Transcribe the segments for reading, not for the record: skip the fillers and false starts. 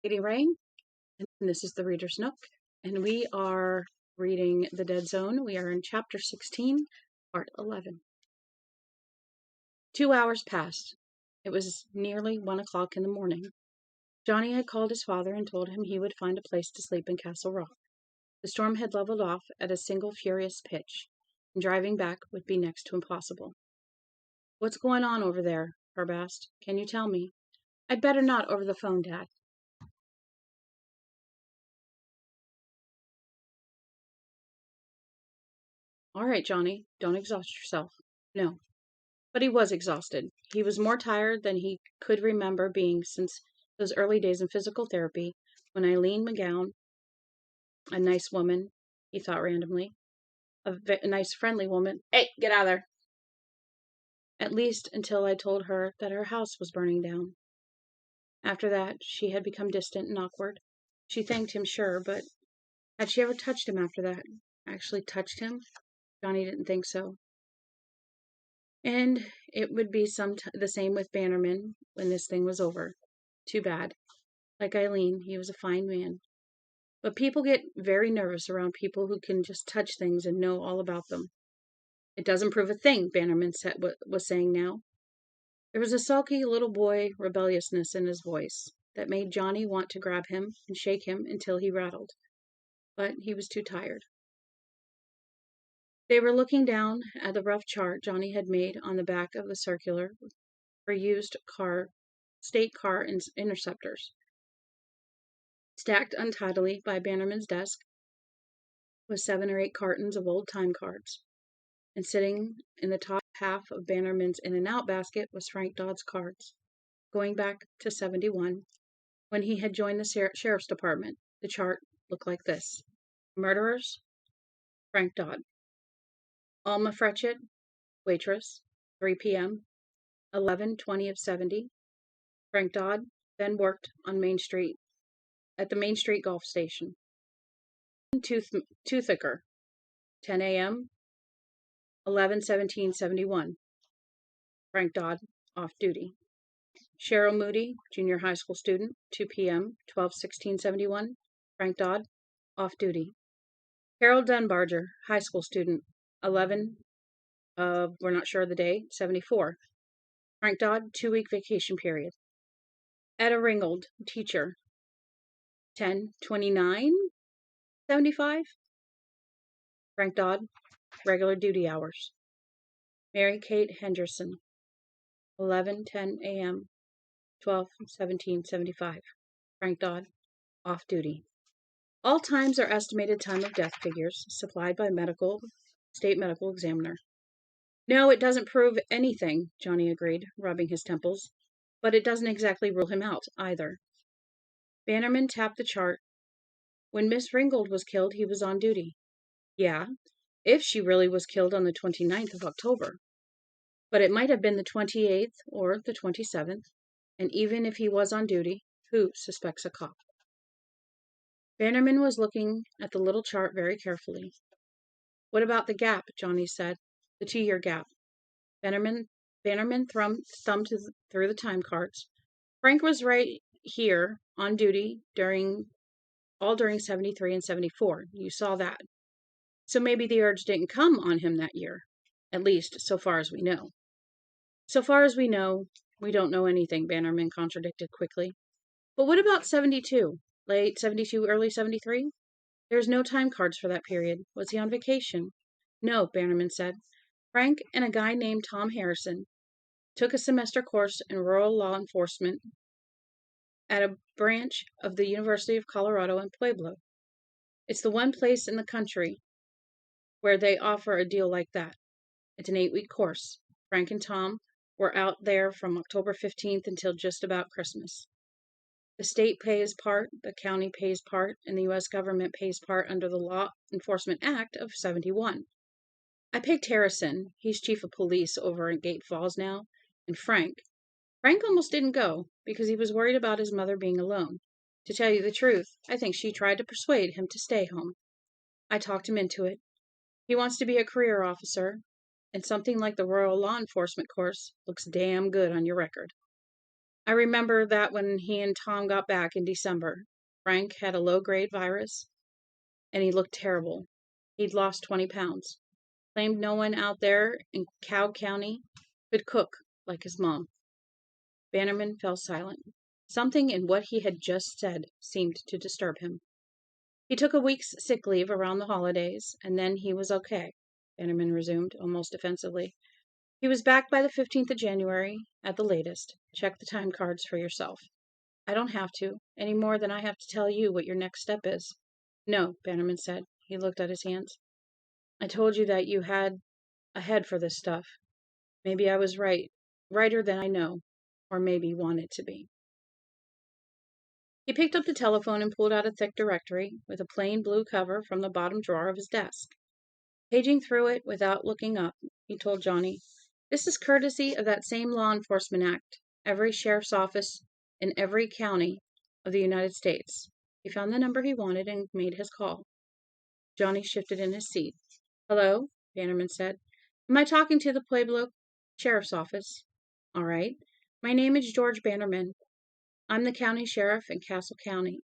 Katie Rain, and this is the Reader's Nook, and we are reading The Dead Zone. We are in Chapter 16, Part 11. 2 hours passed. It was nearly 1 o'clock in the morning. Johnny had called his father and told him he would find a place to sleep in Castle Rock. The storm had leveled off at a single furious pitch, and driving back would be next to impossible. "What's going on over there?" Herb asked. "Can you tell me?" "I'd better not over the phone, Dad." "All right, Johnny, don't exhaust yourself." "No." But he was exhausted. He was more tired than he could remember being since those early days in physical therapy, when Eileen McGowan, a nice woman, he thought randomly, a nice friendly woman, "Hey, get out of there!" At least until I told her that her house was burning down. After that, she had become distant and awkward. She thanked him, sure, but had she ever touched him after that? Actually touched him? Johnny didn't think so. And it would be the same with Bannerman when this thing was over. Too bad. Like Eileen, he was a fine man. But people get very nervous around people who can just touch things and know all about them. "It doesn't prove a thing," Bannerman was saying now. There was a sulky little boy rebelliousness in his voice that made Johnny want to grab him and shake him until he rattled. But he was too tired. They were looking down at the rough chart Johnny had made on the back of the circular for used state car interceptors. Stacked untidily by Bannerman's desk was 7 or 8 cartons of old time cards, and sitting in the top half of Bannerman's in and out basket was Frank Dodd's cards, going back to 71, when he had joined the sheriff's department. The chart looked like this: murderers, Frank Dodd; Alma Fretchett, waitress, 3 p.m., 11:20 of 70. Frank Dodd then worked on Main Street, at the Main Street Golf Station. Toothaker, 10 a.m., 11:17:71. Frank Dodd, off duty. Cheryl Moody, junior high school student, 2 p.m., 12:16:71. Frank Dodd, off duty. Harold Dunbarger, high school student, 11, we're not sure of the day, 74. Frank Dodd, 2-week vacation period. Etta Ringgold, teacher, 10:29:75. Frank Dodd, regular duty hours. Mary Kate Henderson, 11:10 a.m., 12:17:75. Frank Dodd, off duty. All times are estimated time of death figures supplied by state medical examiner. "No, it doesn't prove anything," Johnny agreed, rubbing his temples. "But it doesn't exactly rule him out, either." Bannerman tapped the chart. "When Miss Ringgold was killed, he was on duty." "Yeah, if she really was killed on the 29th of October. But it might have been the 28th or the 27th, and even if he was on duty, who suspects a cop?" Bannerman was looking at the little chart very carefully. "What about the gap?" Johnny said. "The 2-year gap." Bannerman thumbed through the time cards. "Frank was right here on duty during 73 and 74. You saw that. So maybe the urge didn't come on him that year. At least, so far as we know." "So far as we know, we don't know anything," Bannerman contradicted quickly. "But what about 72? Late 72, early 73? There's no time cards for that period. Was he on vacation?" "No," Bannerman said. "Frank and a guy named Tom Harrison took a semester course in rural law enforcement at a branch of the University of Colorado in Pueblo. It's the one place in the country where they offer a deal like that. It's an 8-week course. Frank and Tom were out there from October 15th until just about Christmas. The state pays part, the county pays part, and the U.S. government pays part under the Law Enforcement Act of 71. I picked Harrison. He's chief of police over in Gate Falls now. And Frank almost didn't go because he was worried about his mother being alone. To tell you the truth, I think she tried to persuade him to stay home. I talked him into it. He wants to be a career officer, and something like the Royal Law Enforcement course looks damn good on your record." I remember that when he and Tom got back in December. Frank had a low-grade virus, and he looked terrible. He'd lost 20 pounds. Claimed no one out there in Cow County could cook like his mom. Bannerman fell silent. Something in what he had just said seemed to disturb him. He took a week's sick leave around the holidays, and then he was okay, Bannerman resumed, almost offensively. He was back by the 15th of January, at the latest. Check the time cards for yourself. I don't have to, any more than I have to tell you what your next step is. No, Bannerman said. He looked at his hands. I told you that you had a head for this stuff. Maybe I was right, righter than I know, or maybe wanted to be. He picked up the telephone and pulled out a thick directory with a plain blue cover from the bottom drawer of his desk. Paging through it without looking up, he told Johnny, "This is courtesy of that same law enforcement act. Every sheriff's office in every county of the United States." He found the number he wanted and made his call. Johnny shifted in his seat. "Hello," Bannerman said. "Am I talking to the Pueblo Sheriff's Office?" "All right. My name is George Bannerman. I'm the county sheriff in Castle County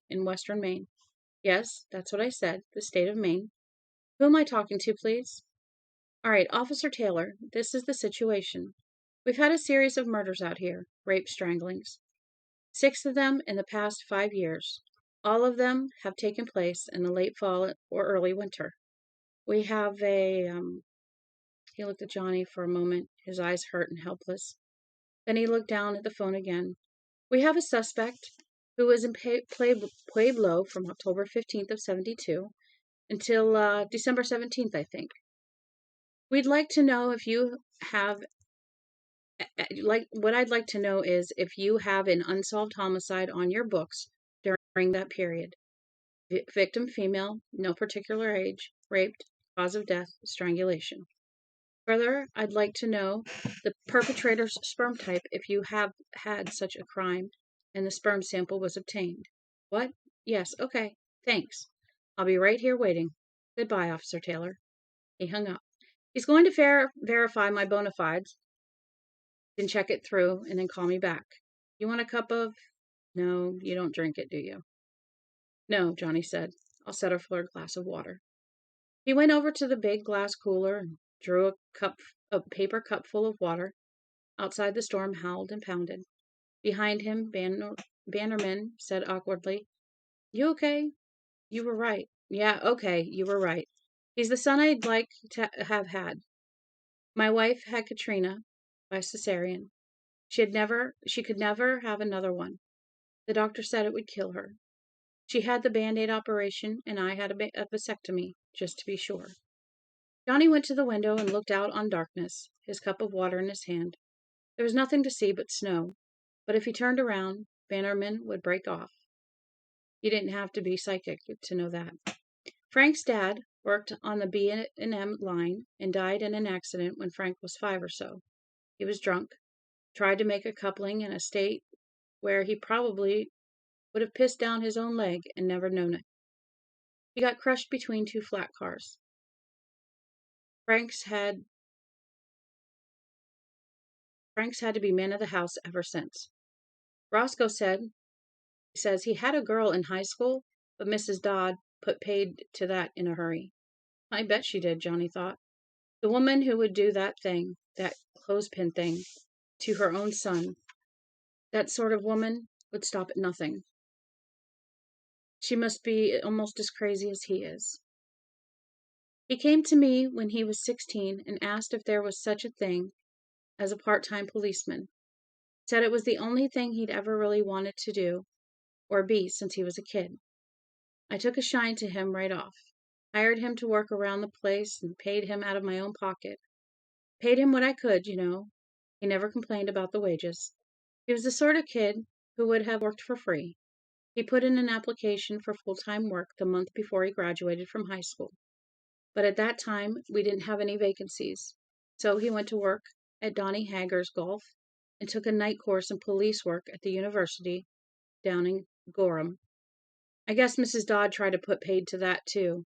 in western Maine." "Yes, that's what I said, the state of Maine. Who am I talking to, please?" "All right, Officer Taylor, this is the situation. We've had a series of murders out here, rape stranglings. 6 of them in the past 5 years. All of them have taken place in the late fall or early winter. We have He looked at Johnny for a moment, his eyes hurt and helpless. Then he looked down at the phone again. "We have a suspect who was in Pueblo from October 15th of 72 until December 17th, I think. We'd like to know if you have what I'd like to know is if you have an unsolved homicide on your books during that period. Victim female, no particular age, raped, cause of death, strangulation. Further, I'd like to know the perpetrator's sperm type if you have had such a crime and the sperm sample was obtained." "What? Yes, okay. Thanks. I'll be right here waiting. Goodbye, Officer Taylor." He hung up. "He's going to verify my bona fides, then check it through, and then call me back. You want a cup of... No, you don't drink it, do you?" "No," Johnny said. "I'll settle for a glass of water." He went over to the big glass cooler and drew a paper cup full of water. Outside, the storm howled and pounded. Behind him, Bannerman said awkwardly, "You okay? You were right. Yeah, okay, you were right. He's the son I'd like to have had. My wife had Katrina by cesarean. She could never have another one. The doctor said it would kill her. She had the Band-Aid operation, and I had a vasectomy, just to be sure." Johnny went to the window and looked out on darkness, his cup of water in his hand. There was nothing to see but snow, but if he turned around, Bannerman would break off. You didn't have to be psychic to know that. Frank's dad worked on the B&M line and died in an accident when Frank was 5 or so. He was drunk, tried to make a coupling in a state where he probably would have pissed down his own leg and never known it. He got crushed between 2 flat cars. Frank's had to be man of the house ever since. Roscoe says he had a girl in high school, but Mrs. Dodd put paid to that in a hurry. I bet she did, Johnny thought. The woman who would do that clothespin thing, to her own son, that sort of woman would stop at nothing. She must be almost as crazy as he is. He came to me when he was 16 and asked if there was such a thing as a part-time policeman. Said it was the only thing he'd ever really wanted to do or be since he was a kid. I took a shine to him right off. Hired him to work around the place and paid him out of my own pocket. Paid him what I could, you know. He never complained about the wages. He was the sort of kid who would have worked for free. He put in an application for full-time work the month before he graduated from high school. But at that time, we didn't have any vacancies. So he went to work at Donnie Hager's Golf and took a night course in police work at the university down in Gorham. I guess Mrs. Dodd tried to put paid to that, too.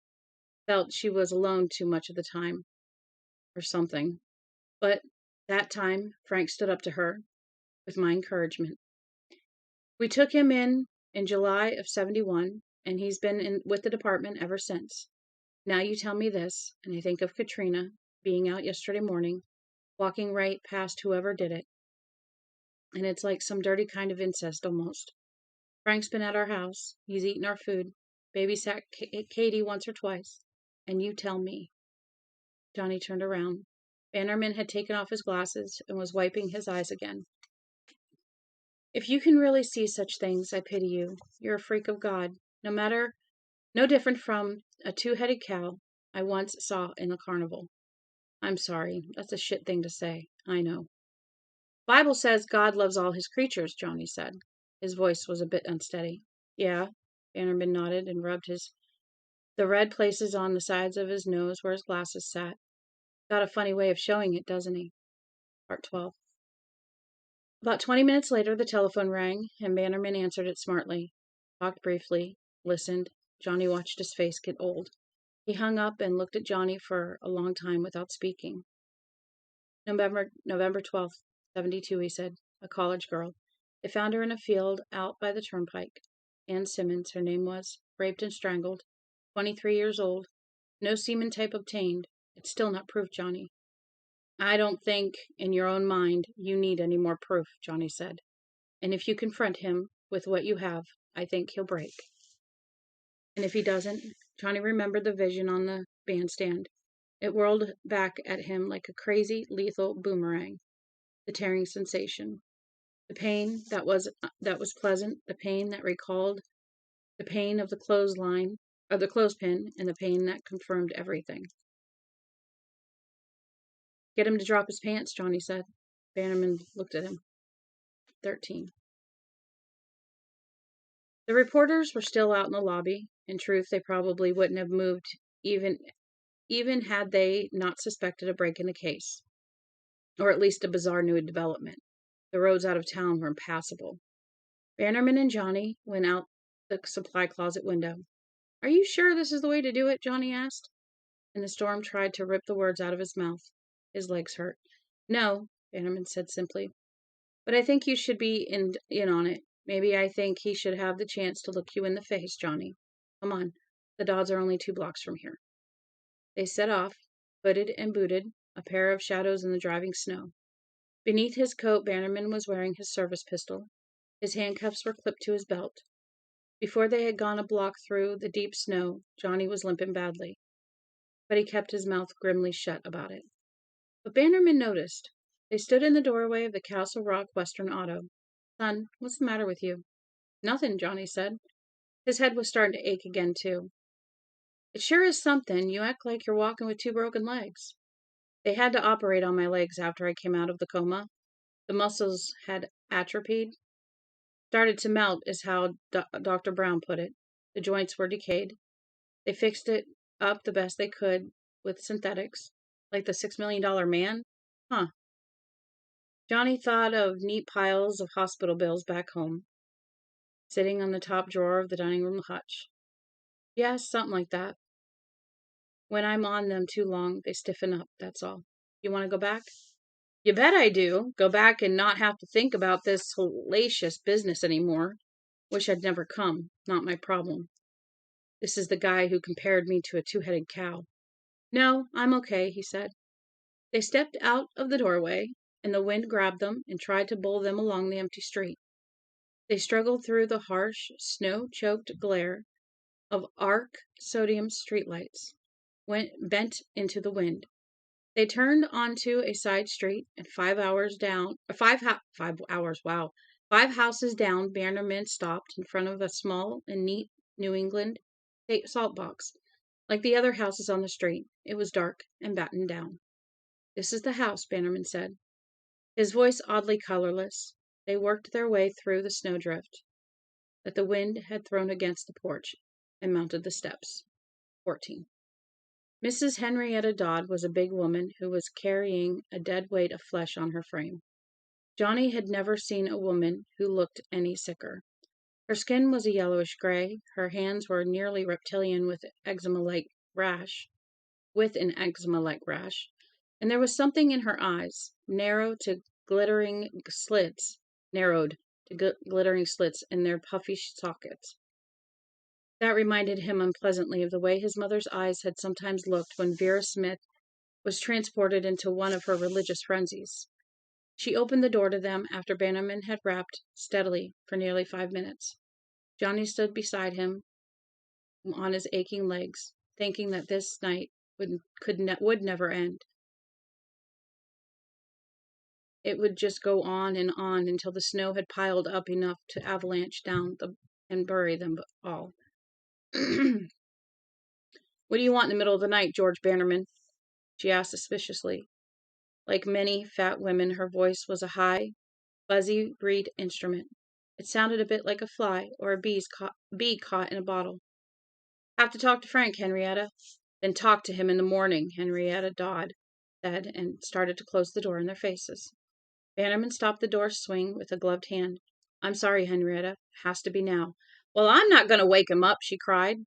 Felt she was alone too much of the time. Or something. But that time, Frank stood up to her. with my encouragement. We took him in July of 71, and he's been with the department ever since. Now you tell me this, and I think of Katrina being out yesterday morning, walking right past whoever did it, and it's like some dirty kind of incest almost. Frank's been at our house. He's eaten our food, babysat Katie once or twice, and you tell me. Johnny turned around. Bannerman had taken off his glasses and was wiping his eyes again. If you can really see such things, I pity you. You're a freak of God, no different from a two-headed cow I once saw in a carnival. I'm sorry, that's a shit thing to say, I know. Bible says God loves all his creatures, Johnny said. His voice was a bit unsteady. Yeah, Bannerman nodded and rubbed the red places on the sides of his nose where his glasses sat. Got a funny way of showing it, doesn't he? Part 12. About 20 minutes later, the telephone rang, and Bannerman answered it smartly. Talked briefly, listened. Johnny watched his face get old. He hung up and looked at Johnny for a long time without speaking. November 12th, 72, he said. A college girl. They found her in a field out by the turnpike. Ann Simmons, her name was. Raped and strangled. 23 years old. No semen type obtained. It's still not proof, Johnny. I don't think, in your own mind, you need any more proof, Johnny said. And if you confront him with what you have, I think he'll break. And if he doesn't, Johnny remembered the vision on the bandstand. It whirled back at him like a crazy, lethal boomerang. The tearing sensation. The pain that was pleasant, the pain that recalled the pain of the clothespin, and the pain that confirmed everything. Get him to drop his pants, Johnny said. Bannerman looked at him. 13. The reporters were still out in the lobby. In truth, they probably wouldn't have moved even had they not suspected a break in the case. Or at least a bizarre new development. The roads out of town were impassable. Bannerman and Johnny went out the supply closet window. Are you sure this is the way to do it? Johnny asked. And the storm tried to rip the words out of his mouth. His legs hurt. No, Bannerman said simply. But I think you should be in on it. Maybe I think he should have the chance to look you in the face, Johnny. Come on. The Dodds are only 2 blocks from here. They set off, hooded and booted, a pair of shadows in the driving snow. Beneath his coat, Bannerman was wearing his service pistol. His handcuffs were clipped to his belt. Before they had gone a block through the deep snow, Johnny was limping badly. But he kept his mouth grimly shut about it. But Bannerman noticed. They stood in the doorway of the Castle Rock Western Auto. Son, what's the matter with you? Nothing, Johnny said. His head was starting to ache again, too. It sure is something. You act like you're walking with 2 broken legs. They had to operate on my legs after I came out of the coma. The muscles had atrophied. Started to melt is how Dr. Brown put it. The joints were decayed. They fixed it up the best they could with synthetics. Like the $6 million man? Huh. Johnny thought of neat piles of hospital bills back home, sitting on the top drawer of the dining room hutch. Yes, something like that. When I'm on them too long, they stiffen up, that's all. You want to go back? You bet I do. Go back and not have to think about this hellacious business anymore. Wish I'd never come. Not my problem. This is the guy who compared me to a 2-headed cow. No, I'm okay, he said. They stepped out of the doorway, and the wind grabbed them and tried to bowl them along the empty street. They struggled through the harsh, snow-choked glare of arc sodium streetlights, bent into the wind. They turned onto a side street, and 5 houses down, Bannerman stopped in front of a small and neat New England salt box. Like the other houses on the street, it was dark and battened down. This is the house, Bannerman said. His voice oddly colorless. They worked their way through the snowdrift that the wind had thrown against the porch and mounted the steps. 14. Mrs. Henrietta Dodd was a big woman who was carrying a dead weight of flesh on her frame. Johnny had never seen a woman who looked any sicker. Her skin was a yellowish gray. Her hands were nearly reptilian with an eczema-like rash, and there was something in her eyes, narrow to glittering slits, narrowed to glittering slits in their puffy sockets. That reminded him unpleasantly of the way his mother's eyes had sometimes looked when Vera Smith was transported into one of her religious frenzies. She opened the door to them after Bannerman had rapped steadily for nearly 5 minutes. Johnny stood beside him on his aching legs, thinking that this night would never end. It would just go on until the snow had piled up enough to avalanche down and bury them all. What do you want in the middle of the night, George Bannerman? She asked suspiciously. Like many fat women, her voice was a high, buzzy reed instrument. It sounded a bit like a fly or a bee caught in a bottle. Have to talk to Frank, Henrietta. Then talk to him in the morning, Henrietta Dodd said, and started to close the door in their faces. Bannerman stopped the door swing with a gloved hand. I'm sorry, Henrietta. Has to be now. Well, I'm not going to wake him up, she cried,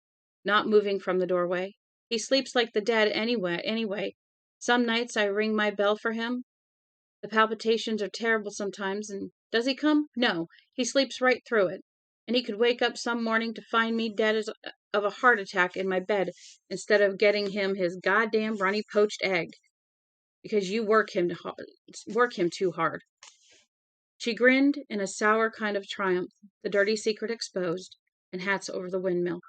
not moving from the doorway. He sleeps like the dead anyway. Some nights I ring my bell for him. The palpitations are terrible sometimes, and does he come? No, he sleeps right through it. And he could wake up some morning to find me dead of a heart attack in my bed instead of getting him his goddamn runny poached egg. Because you work him too hard. She grinned in a sour kind of triumph, the dirty secret exposed, and hats over the windmill.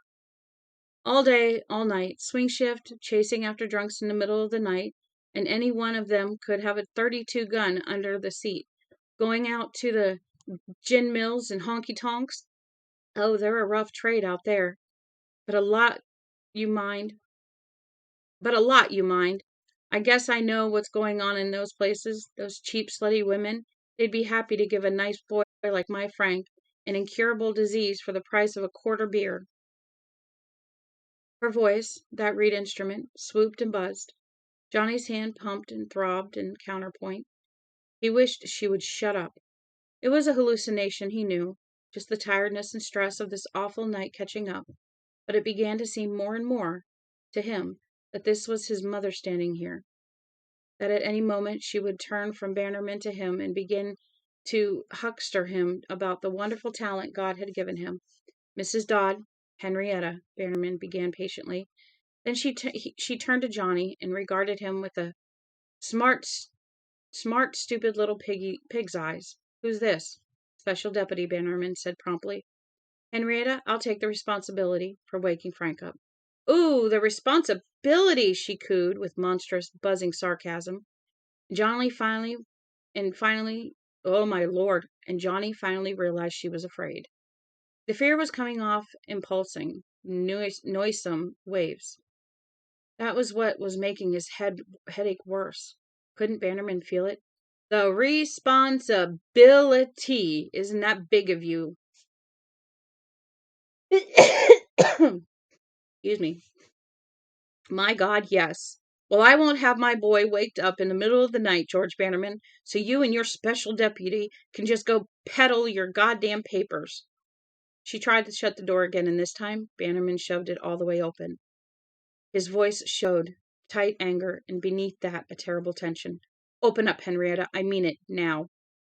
All day, all night, swing shift, chasing after drunks in the middle of the night, and any one of them could have a .32 gun under the seat. Going out to the gin mills and honky-tonks. Oh, they're a rough trade out there. But a lot you mind. I guess I know what's going on in those places. Those cheap, slutty women. They'd be happy to give a nice boy like my Frank an incurable disease for the price of a quarter beer. Her voice, that reed instrument, swooped and buzzed. Johnny's hand pumped and throbbed in counterpoint. He wished she would shut up. It was a hallucination, he knew, just the tiredness and stress of this awful night catching up. But it began to seem more and more, to him, that this was his mother standing here. That at any moment she would turn from Bannerman to him and begin to huckster him about the wonderful talent God had given him. Mrs. Dodd, Henrietta, Bannerman began patiently. Then she turned to Johnny and regarded him with a smart, stupid little pig's eyes. Who's this? Special Deputy Bannerman said promptly. Henrietta, I'll take the responsibility for waking Frank up. Ooh, the responsibility, she cooed with monstrous, buzzing sarcasm. Johnny finally, oh my lord, and Johnny finally realized she was afraid. The fear was coming off in pulsing, noisome waves. That was what was making his headache worse. Couldn't Bannerman feel it? The responsibility, isn't that big of you? Excuse me. My God, yes. Well, I won't have my boy waked up in the middle of the night, George Bannerman, so you and your special deputy can just go peddle your goddamn papers. She tried to shut the door again, and this time Bannerman shoved it all the way open. His voice showed tight anger, and beneath that a terrible tension. Open up, Henrietta. I mean it, now.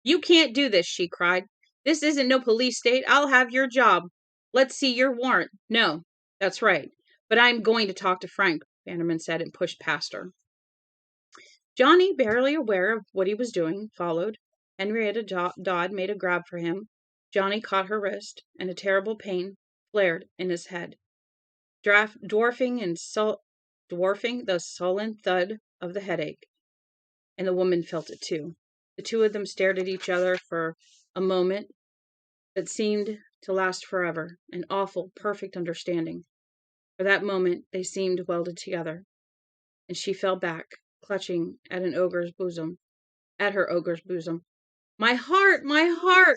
You can't do this, she cried. This isn't no police state. I'll have your job. Let's see your warrant. No, that's right. But I'm going to talk to Frank, Bannerman said, and pushed past her. Johnny, barely aware of what he was doing, followed. Henrietta Dodd made a grab for him. Johnny caught her wrist, and a terrible pain flared in his head, dwarfing the sullen thud of the headache. And the woman felt it too. The two of them stared at each other for a moment that seemed to last forever, an awful, perfect understanding. For that moment they seemed welded together, and she fell back, clutching at her ogre's bosom. My heart!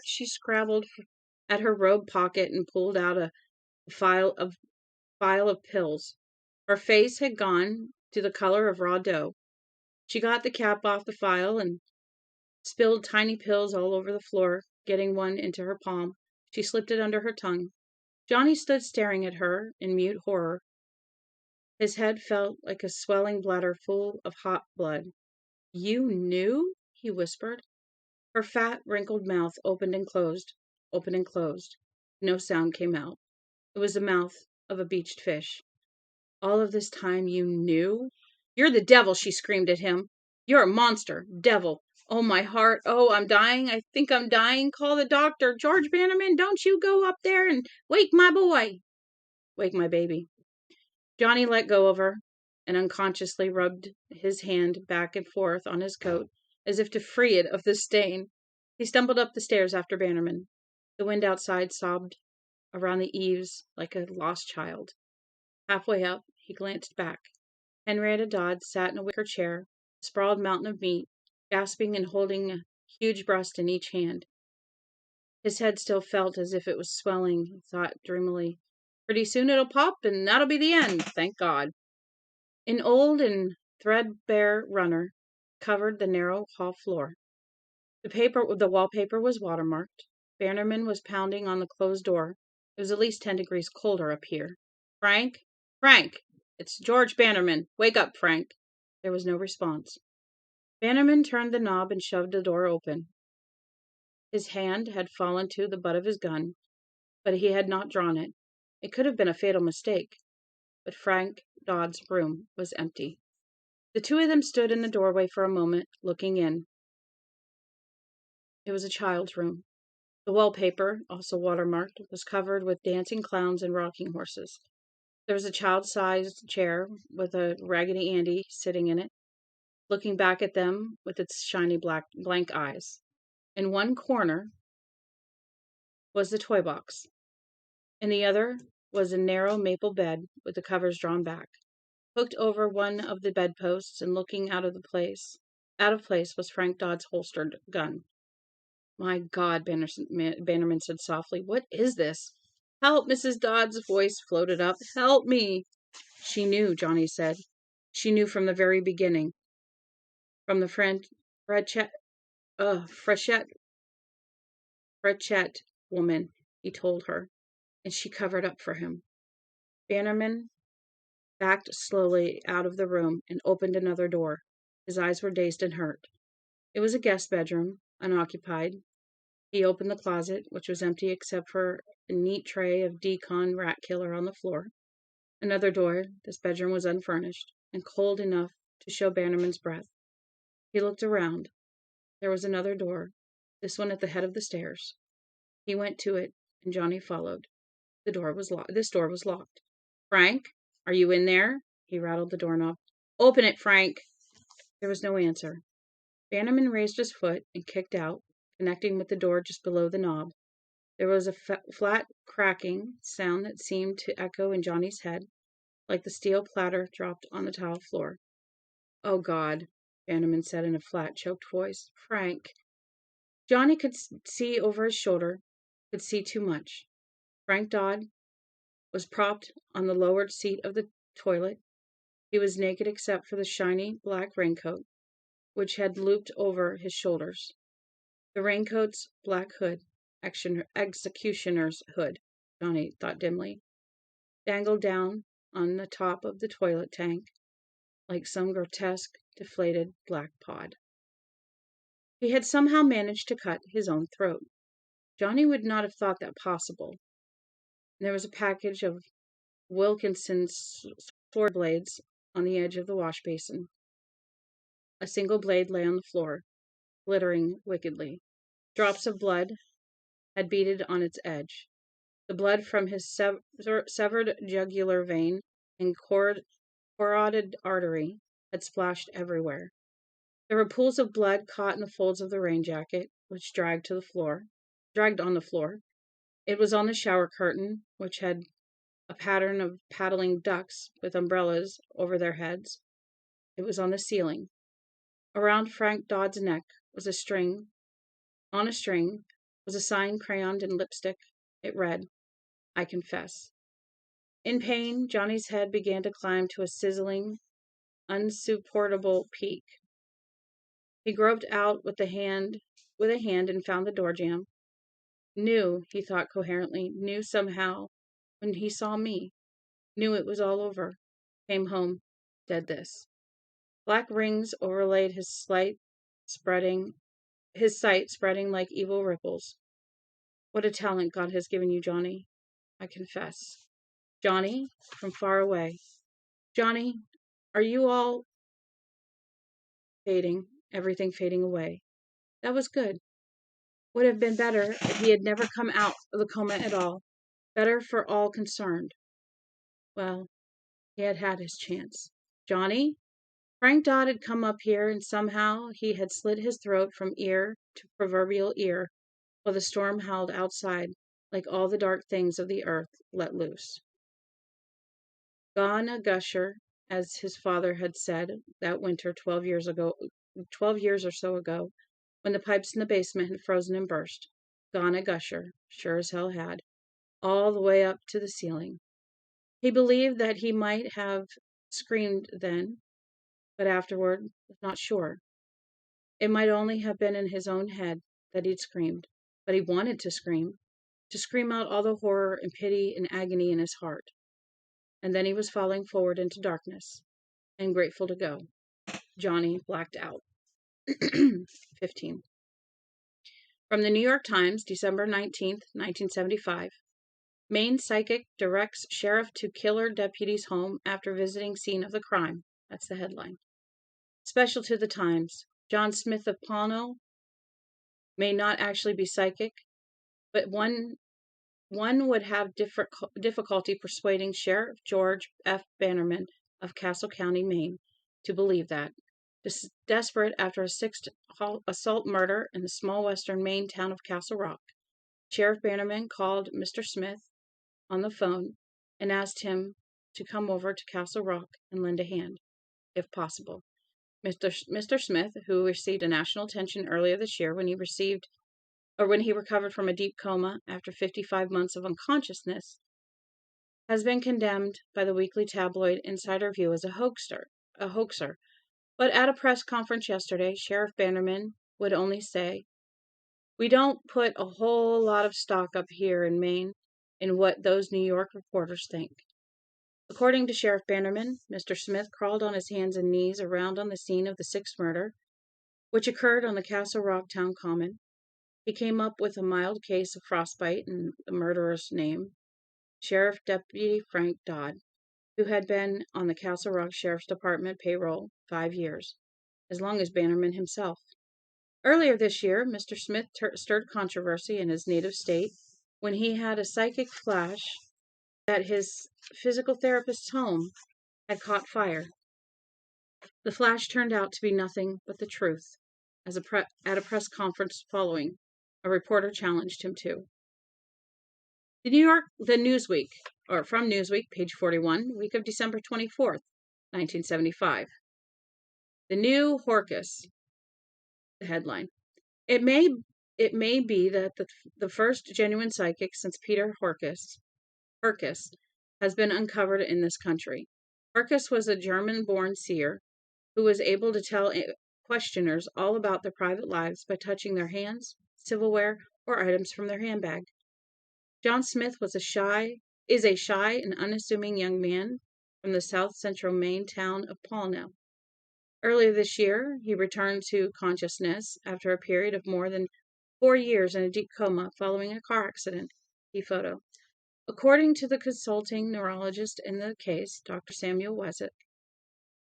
She scrabbled at her robe pocket and pulled out a file of pills. Her face had gone to the color of raw dough. She got the cap off the file and spilled tiny pills all over the floor, getting one into her palm. She slipped it under her tongue. Johnny stood staring at her in mute horror. His head felt like a swelling bladder full of hot blood. You knew? He whispered. Her fat, wrinkled mouth opened and closed, opened and closed. No sound came out. It was the mouth of a beached fish. All of this time you knew? You're the devil, she screamed at him. You're a monster. Devil. Oh, my heart. Oh, I'm dying. I think I'm dying. Call the doctor. George Bannerman, don't you go up there and wake my boy. Wake my baby. Johnny let go of her and unconsciously rubbed his hand back and forth on his coat as if to free it of the stain. He stumbled up the stairs after Bannerman. The wind outside sobbed around the eaves like a lost child. Halfway up, he glanced back. Henrietta Dodd sat in a wicker chair, a sprawled mountain of meat, gasping and holding a huge breast in each hand. His head still felt as if it was swelling, he thought dreamily. Pretty soon it'll pop, and that'll be the end, thank God. An old and threadbare runner covered the narrow hall floor. The wallpaper was watermarked. Bannerman was pounding on the closed door. It was at least 10 degrees colder up here. Frank? Frank! It's George Bannerman. Wake up, Frank. There was no response. Bannerman turned the knob and shoved the door open. His hand had fallen to the butt of his gun, but he had not drawn it. It could have been a fatal mistake, but Frank Dodd's room was empty. The two of them stood in the doorway for a moment, looking in. It was a child's room. The wallpaper, also watermarked, was covered with dancing clowns and rocking horses. There was a child-sized chair with a Raggedy Andy sitting in it, looking back at them with its shiny blank eyes. In one corner was the toy box. In the other was a narrow maple bed with the covers drawn back. Hooked over one of the bedposts and looking out of place was Frank Dodd's holstered gun. My God, Bannerman said softly. What is this? Help, Mrs. Dodd's voice floated up. Help me. She knew, Johnny said. She knew from the very beginning. From the Frechette woman, he told her, and she covered up for him. Bannerman backed slowly out of the room and opened another door. His eyes were dazed and hurt. It was a guest bedroom, unoccupied. He opened the closet, which was empty except for a neat tray of Decon rat killer on the floor. Another door. This bedroom was unfurnished and cold enough to show Bannerman's breath. He looked around. There was another door, this one at the head of the stairs. He went to it, and Johnny followed. This door was locked. Frank, are you in there? He rattled the doorknob. Open it, Frank. There was no answer. Bannerman raised his foot and kicked out, connecting with the door just below the knob. There was a flat cracking sound that seemed to echo in Johnny's head, like the steel platter dropped on the tile floor. Oh, God, Bannerman said in a flat, choked voice. Frank. Johnny could see over his shoulder, could see too much. Frank Dodd was propped on the lowered seat of the toilet. He was naked except for the shiny black raincoat, which had looped over his shoulders. The raincoat's black hood, executioner's hood, Johnny thought dimly, dangled down on the top of the toilet tank like some grotesque, deflated black pod. He had somehow managed to cut his own throat. Johnny would not have thought that possible. There was a package of Wilkinson's sword blades on the edge of the wash basin. A single blade lay on the floor, glittering wickedly. Drops of blood had beaded on its edge. The blood from his severed jugular vein and carotid artery had splashed everywhere. There were pools of blood caught in the folds of the rain jacket, which dragged on the floor. It was on the shower curtain, which had a pattern of paddling ducks with umbrellas over their heads. It was on the ceiling. Around Frank Dodd's neck was a string. On a string was a sign crayoned in lipstick. It read, I confess. In pain, Johnny's head began to climb to a sizzling, unsupportable peak. He groped out with a hand and found the door jamb. Knew, he thought coherently, knew somehow when he saw me. Knew it was all over. Came home, dead this. Black rings overlaid his slight, spreading his sight spreading like evil ripples. What a talent God has given you, Johnny, I confess. Johnny, from far away. Johnny, are you all fading, everything fading away? That was good. Would have been better if he had never come out of the coma at all. Better for all concerned. Well, he had had his chance. Johnny? Frank Dodd had come up here, and somehow he had slit his throat from ear to proverbial ear, while the storm howled outside, like all the dark things of the earth let loose. Gone a gusher, as his father had said that winter 12 years or so ago, when the pipes in the basement had frozen and burst. Gone a gusher, sure as hell had, all the way up to the ceiling. He believed that he might have screamed then, but afterward was not sure. It might only have been in his own head that he'd screamed, but he wanted to scream out all the horror and pity and agony in his heart. And then he was falling forward into darkness, and grateful to go. Johnny blacked out. 15. From the New York Times, December 19th, 1975. Maine psychic directs sheriff to killer deputy's home after visiting scene of the crime. That's the headline. Special to the Times. John Smith of Pownell may not actually be psychic, but one would have difficulty persuading Sheriff George F. Bannerman of Castle County, Maine, to believe that. Desperate after a sixth assault murder in the small western Maine town of Castle Rock, Sheriff Bannerman called Mr. Smith on the phone and asked him to come over to Castle Rock and lend a hand, if possible. Mr. Smith, who received a national attention earlier this year when he recovered from a deep coma after 55 months of unconsciousness, has been condemned by the weekly tabloid Insider View as a hoaxer. But at a press conference yesterday, Sheriff Bannerman would only say, "We don't put a whole lot of stock up here in Maine in what those New York reporters think." According to Sheriff Bannerman, Mr. Smith crawled on his hands and knees around on the scene of the sixth murder, which occurred on the Castle Rock Town Common. He came up with a mild case of frostbite and the murderer's name, Sheriff Deputy Frank Dodd, who had been on the Castle Rock Sheriff's Department payroll 5 years, as long as Bannerman himself. Earlier this year, Mr. Smith stirred controversy in his native state when he had a psychic flash that his physical therapist's home had caught fire. The flash turned out to be nothing but the truth. At a press conference following, a reporter challenged him to. From Newsweek, page 41, week of December 24th, 1975. The new Horcus. The headline. It may be that the first genuine psychic since Peter Horcus has been uncovered in this country. Horcus was a German-born seer who was able to tell questioners all about their private lives by touching their hands, silverware, or items from their handbag. John Smith is a shy and unassuming young man from the south-central Maine town of Pownell. Earlier this year, he returned to consciousness after a period of more than 4 years in a deep coma following a car accident. Photo. According to the consulting neurologist in the case, Dr. Samuel Wesett,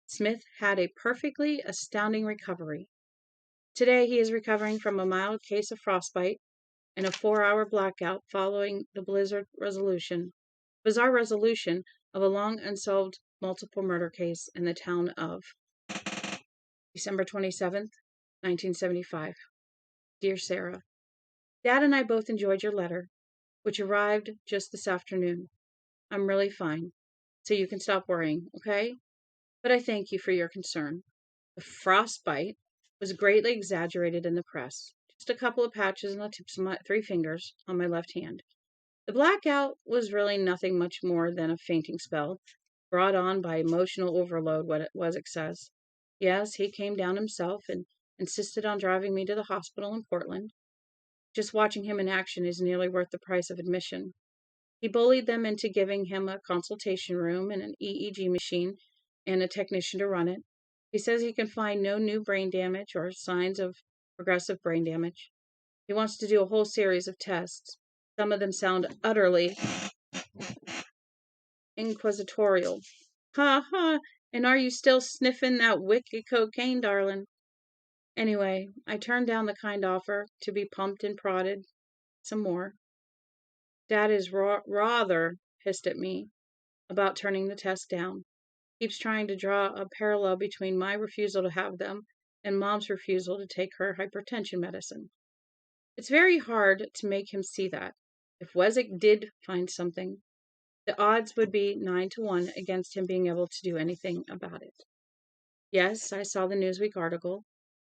Smith had a perfectly astounding recovery. Today, he is recovering from a mild case of frostbite and a 4-hour blackout following the bizarre resolution of a long unsolved multiple murder case in the town of December 27th, 1975. Dear Sarah, Dad and I both enjoyed your letter, which arrived just this afternoon. I'm really fine, so you can stop worrying, okay? But I thank you for your concern. The frostbite was greatly exaggerated in the press. Just a couple of patches on the tips of my 3 fingers on my left hand. The blackout was really nothing much more than a fainting spell, brought on by emotional overload, Wesett says. Yes, he came down himself and insisted on driving me to the hospital in Portland. Just watching him in action is nearly worth the price of admission. He bullied them into giving him a consultation room and an EEG machine and a technician to run it. He says he can find no new brain damage or signs of progressive brain damage. He wants to do a whole series of tests. Some of them sound utterly inquisitorial. Ha ha! And are you still sniffing that wicked cocaine, darling? Anyway, I turned down the kind offer to be pumped and prodded some more. Dad is rather pissed at me about turning the test down. Keeps trying to draw a parallel between my refusal to have them and Mom's refusal to take her hypertension medicine. It's very hard to make him see that. If Weswick did find something, the odds would be 9-1 against him being able to do anything about it. Yes, I saw the Newsweek article.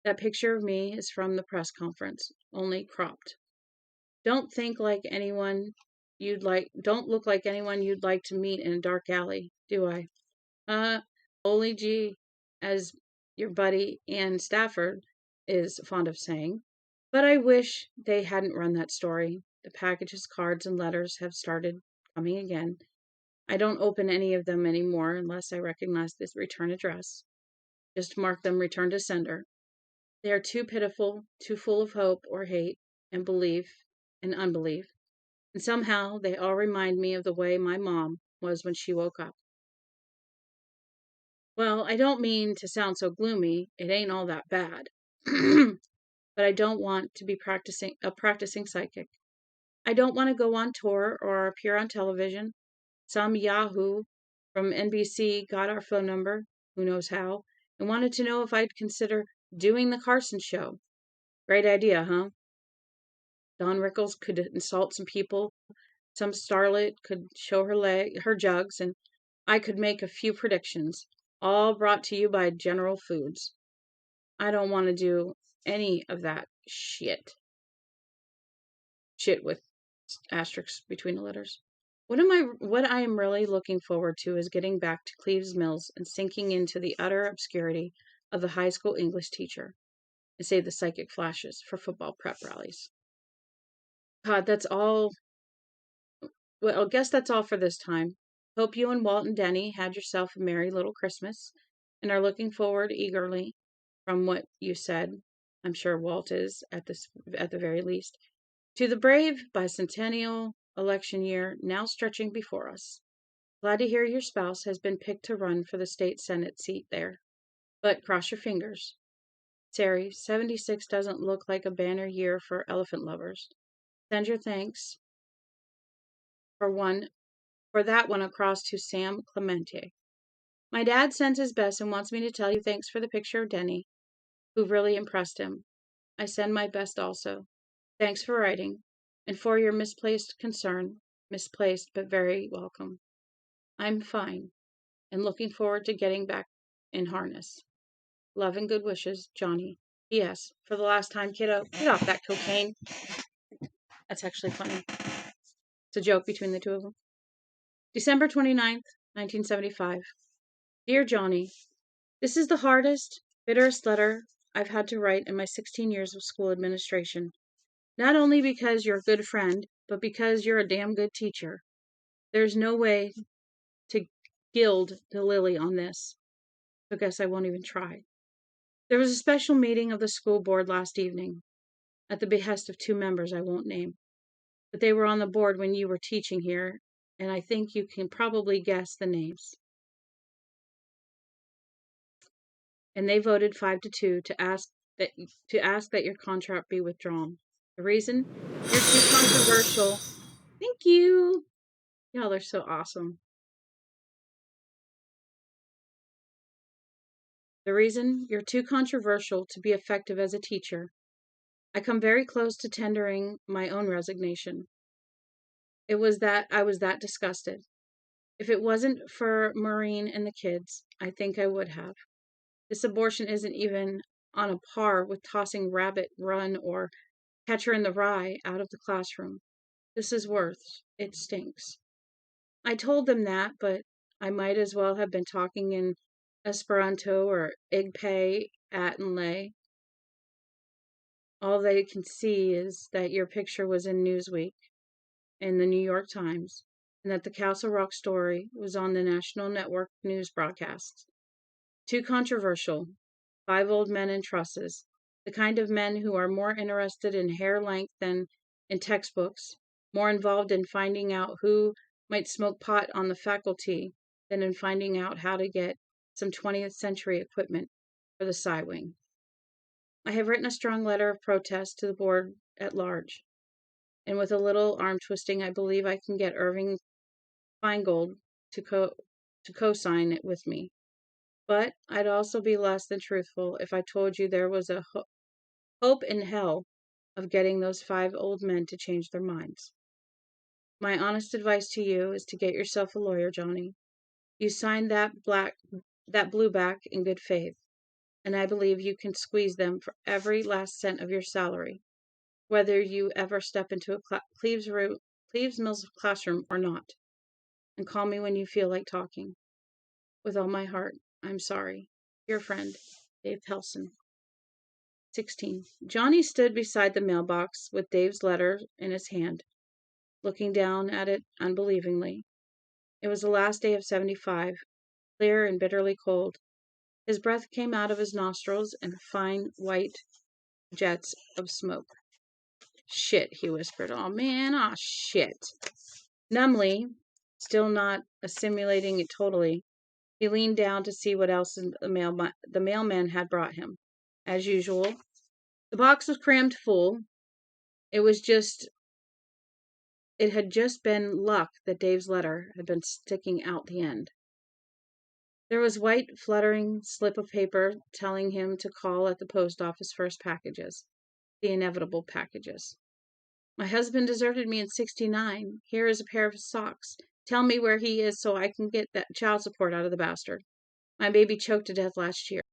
That picture of me is from the press conference, only cropped. Don't look like anyone you'd like to meet in a dark alley, do I? Only G, as your buddy Ann Stafford is fond of saying. But I wish they hadn't run that story. The packages, cards, and letters have started coming again. I don't open any of them anymore unless I recognize this return address. Just mark them return to sender. They are too pitiful, too full of hope or hate and belief and unbelief. And somehow they all remind me of the way my mom was when she woke up. Well, I don't mean to sound so gloomy. It ain't all that bad. But I don't want to be practicing psychic. I don't want to go on tour or appear on television. Some yahoo from NBC got our phone number, who knows how, and wanted to know if I'd consider doing the Carson show. Great idea, huh? Don Rickles could insult some people, some starlet could show her jugs, and I could make a few predictions, all brought to you by General Foods. I don't want to do any of that shit. Shit with asterisks between the letters. What I am really looking forward to is getting back to Cleves Mills and sinking into the utter obscurity of the high school English teacher and save the psychic flashes for football prep rallies. God, that's all. Well, I guess that's all for this time. Hope you and Walt and Denny had yourself a merry little Christmas and are looking forward eagerly, from what you said, I'm sure Walt is at the very least, to the brave bicentennial election year now stretching before us. Glad to hear your spouse has been picked to run for the state Senate seat there. But cross your fingers. Sari, 76 doesn't look like a banner year for elephant lovers. Send your thanks for that one across to Sam Clemente. My dad sends his best and wants me to tell you thanks for the picture of Denny, who really impressed him. I send my best also. Thanks for writing, and for your misplaced concern. Misplaced, but very welcome. I'm fine, and looking forward to getting back in harness. Love and good wishes, Johnny. P.S. For the last time, kiddo, get off that cocaine. That's actually funny. It's a joke between the two of them. December 29th, 1975. Dear Johnny, this is the hardest, bitterest letter I've had to write in my 16 years of school administration. Not only because you're a good friend, but because you're a damn good teacher. There's no way to gild the lily on this. So guess I won't even try. There was a special meeting of the school board last evening, at the behest of 2 members I won't name. But they were on the board when you were teaching here, and I think you can probably guess the names. And they voted 5-2 to ask that your contract be withdrawn. The reason? You're too controversial. Thank you. Y'all are so awesome. The reason? You're too controversial to be effective as a teacher. I come very close to tendering my own resignation. I was that disgusted. If it wasn't for Maureen and the kids, I think I would have. This abortion isn't even on a par with tossing Rabbit Run or Catcher in the Rye out of the classroom. This is worse. It stinks. I told them that, but I might as well have been talking in Esperanto or Igpe at and lay. All they can see is that your picture was in Newsweek, in the New York Times, and that the Castle Rock story was on the national network news broadcasts. Too controversial. 5 old men in trusses. The kind of men who are more interested in hair length than in textbooks, more involved in finding out who might smoke pot on the faculty than in finding out how to get some 20th century equipment for the Psi Wing. I have written a strong letter of protest to the board at large, and with a little arm twisting, I believe I can get Irving Feingold to co-sign it with me. But I'd also be less than truthful if I told you there was a hope in hell of getting those 5 old men to change their minds. My honest advice to you is to get yourself a lawyer, Johnny. You signed that blueback in good faith, and I believe you can squeeze them for every last cent of your salary, whether you ever step into a Cleves Mills classroom or not. And call me when you feel like talking. With all my heart, I'm sorry. Your friend, Dave Pelson. 16. Johnny stood beside the mailbox with Dave's letter in his hand, looking down at it unbelievingly. It was the last day of 75, clear and bitterly cold. His breath came out of his nostrils in fine white jets of smoke. Shit, he whispered. Oh man, shit. Numbly, still not assimilating it totally, he leaned down to see what else the mailman had brought him. As usual, the box was crammed full. It had just been luck that Dave's letter had been sticking out the end. There was white fluttering slip of paper telling him to call at the post office for his packages, the inevitable packages. My husband deserted me in 69. Here is a pair of his socks. Tell me where he is so I can get that child support out of the bastard. My baby choked to death last year.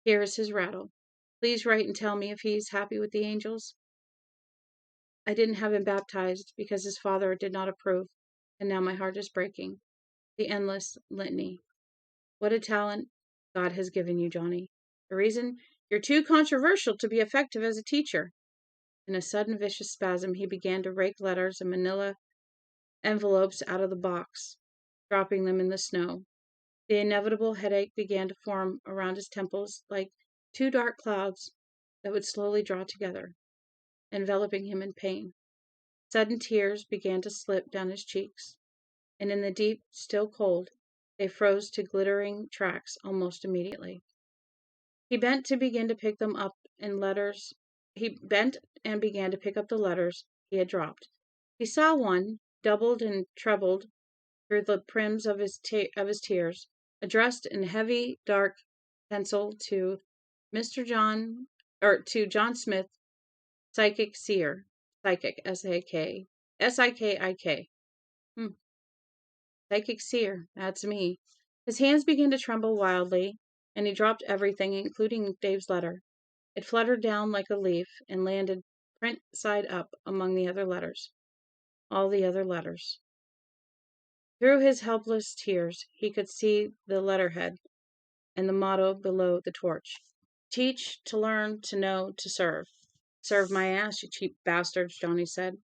Here is his rattle. Please write and tell me if he is happy with the angels. I didn't have him baptized because his father did not approve, and now my heart is breaking. The endless litany. What a talent God has given you, Johnny. The reason you're too controversial to be effective as a teacher. In a sudden vicious spasm, he began to rake letters and manila envelopes out of the box, dropping them in the snow. The inevitable headache began to form around his temples like 2 dark clouds that would slowly draw together, enveloping him in pain. Sudden tears began to slip down his cheeks, and in the deep, still cold, they froze to glittering tracks almost immediately. He bent and began to pick up the letters he had dropped. He saw one, doubled and trebled through the prims of his tears, addressed in heavy, dark pencil to to John Smith, psychic seer, psychic, S-I-K-I-K. Psychic seer, that's me. His hands began to tremble wildly, and he dropped everything, including Dave's letter. It fluttered down like a leaf and landed print side up among the other letters. All the other letters. Through his helpless tears, he could see the letterhead and the motto below the torch. Teach, to learn, to know, to serve. Serve my ass, you cheap bastards, Johnny said.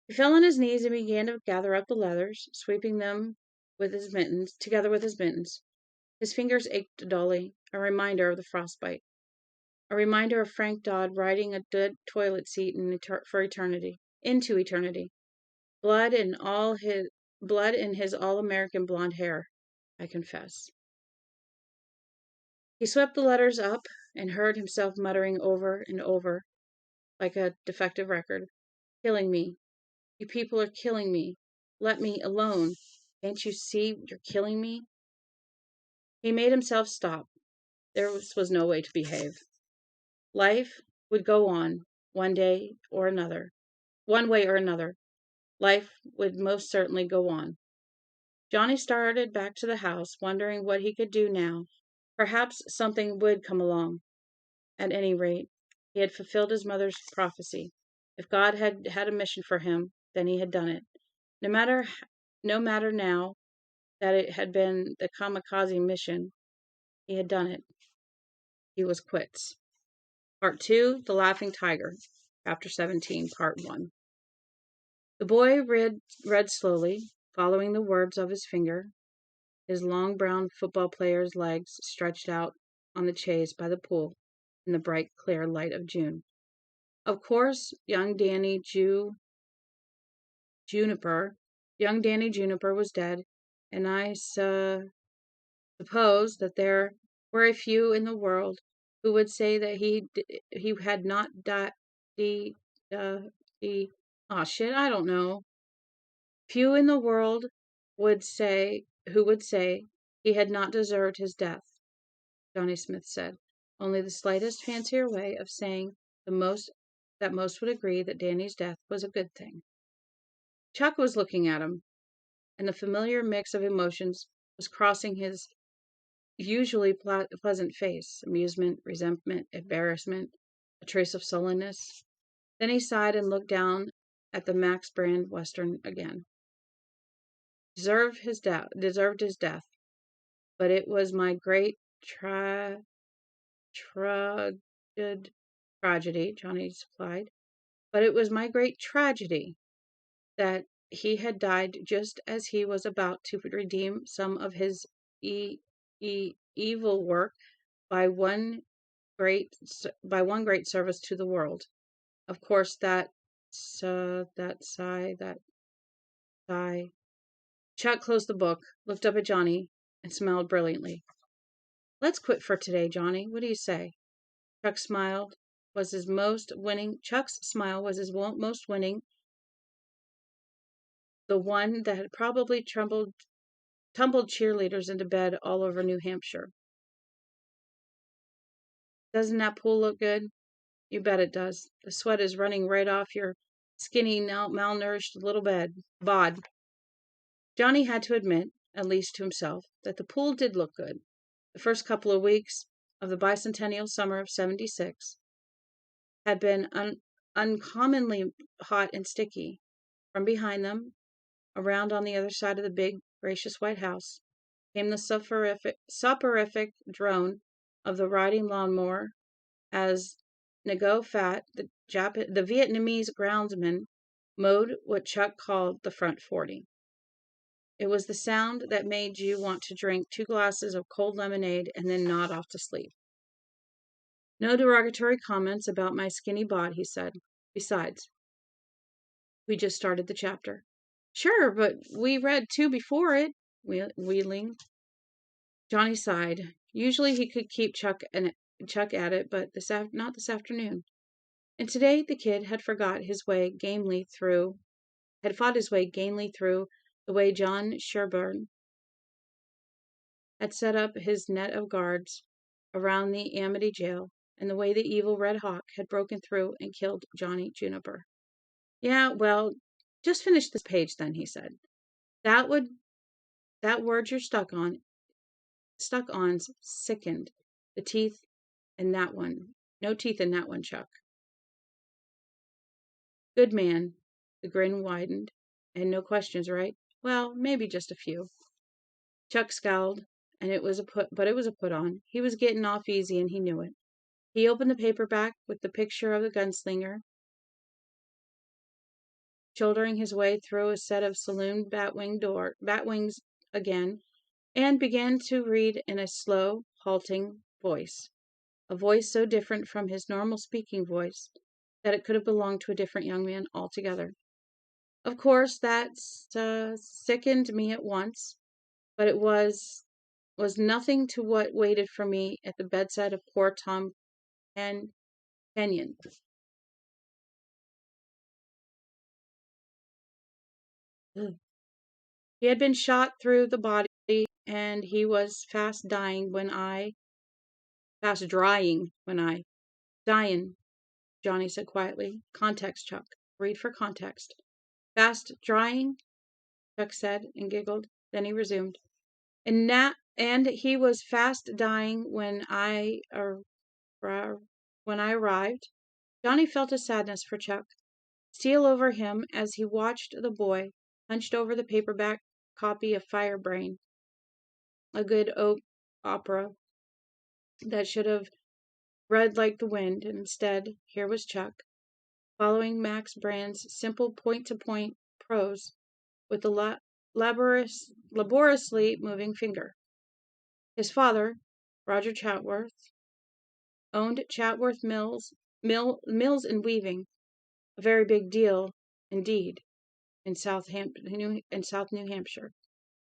He fell on his knees and began to gather up the letters, sweeping them together with his mittens. His fingers ached dully, a reminder of the frostbite. A reminder of Frank Dodd riding a dead toilet seat for eternity, into eternity. Blood in his all-American blonde hair, I confess. He swept the letters up and heard himself muttering over and over, like a defective record, killing me. You people are killing me. Let me alone. Can't you see you're killing me? He made himself stop. There was no way to behave. Life would go on one way or another. Life would most certainly go on. Johnny started back to the house, wondering what he could do now. Perhaps something would come along. At any rate, he had fulfilled his mother's prophecy. If God had had a mission for him, then he had done it. No matter now that it had been the kamikaze mission, he had done it. He was quits. Part 2, The Laughing Tiger. Chapter 17, Part 1. The boy read slowly, following the words of his finger, his long brown football player's legs stretched out on the chaise by the pool. in the bright, clear light of June. Of course, young Danny Juniper was dead, and I suppose that there were a few in the world who would say that he had not died. I don't know. Few in the world would say who would say he had not deserved his death, Johnny Smith said. Only the slightest fancier way of saying that most would agree that Danny's death was a good thing. Chuck was looking at him, and the familiar mix of emotions was crossing his usually pleasant face: amusement, resentment, embarrassment, a trace of sullenness. Then he sighed and looked down at the Max brand Western again. Deserved his death, but it was my great tragedy, Johnny supplied. But it was my great tragedy that he had died just as he was about to redeem some of his evil work by one great service to the world. Of course, that sigh. Chuck closed the book, looked up at Johnny, and smiled brilliantly. Let's quit for today, Johnny. What do you say? Chuck's smile was his most winning, the one that had probably tumbled cheerleaders into bed all over New Hampshire. Doesn't that pool look good? You bet it does. The sweat is running right off your skinny, malnourished little bod. Johnny had to admit, at least to himself, that the pool did look good. The first couple of weeks of the bicentennial summer of '76 had been uncommonly hot and sticky. From behind them, around on the other side of the big, gracious white house, came the soporific drone of the riding lawnmower as Nego Fat, the Vietnamese groundsman, mowed what Chuck called the front 40. It was the sound that made you want to drink 2 glasses of cold lemonade and then nod off to sleep. No derogatory comments about my skinny bod, he said. Besides, we just started the chapter. Sure, but we read 2 before it, wheeling. Johnny sighed. Usually he could keep Chuck at it, but not this afternoon. And today the kid had fought his way gamely through the way John Sherburne had set up his net of guards around the Amity jail, and the way the evil Red Hawk had broken through and killed Johnny Juniper. Yeah, well, just finish this page then, he said. That word you're stuck on's sickened. The teeth in that one. No teeth in that one, Chuck. Good man. The grin widened. And no questions, right? Well, maybe just a few. Chuck scowled, and it was a put on. He was getting off easy, and he knew it. He opened the paperback with the picture of the gunslinger, shouldering his way through a set of saloon batwings again, and began to read in a slow, halting voice. A voice so different from his normal speaking voice that it could have belonged to a different young man altogether. Of course, that sickened me at once, but it was nothing to what waited for me at the bedside of poor Tom Kenyon. He had been shot through the body, and he was fast drying when I, Johnny said quietly. Context, Chuck. Read for context. Fast drying, Chuck said and giggled. Then he resumed. And he was fast dying when I arrived. Johnny felt a sadness for Chuck steal over him as he watched the boy, hunched over the paperback copy of Firebrain, a good opera that should have read like the wind, and instead, here was Chuck, following Max Brand's simple point-to-point prose with a laboriously moving finger. His father, Roger Chatworth, owned Chatworth Mills and Weaving, a very big deal indeed in South New Hampshire.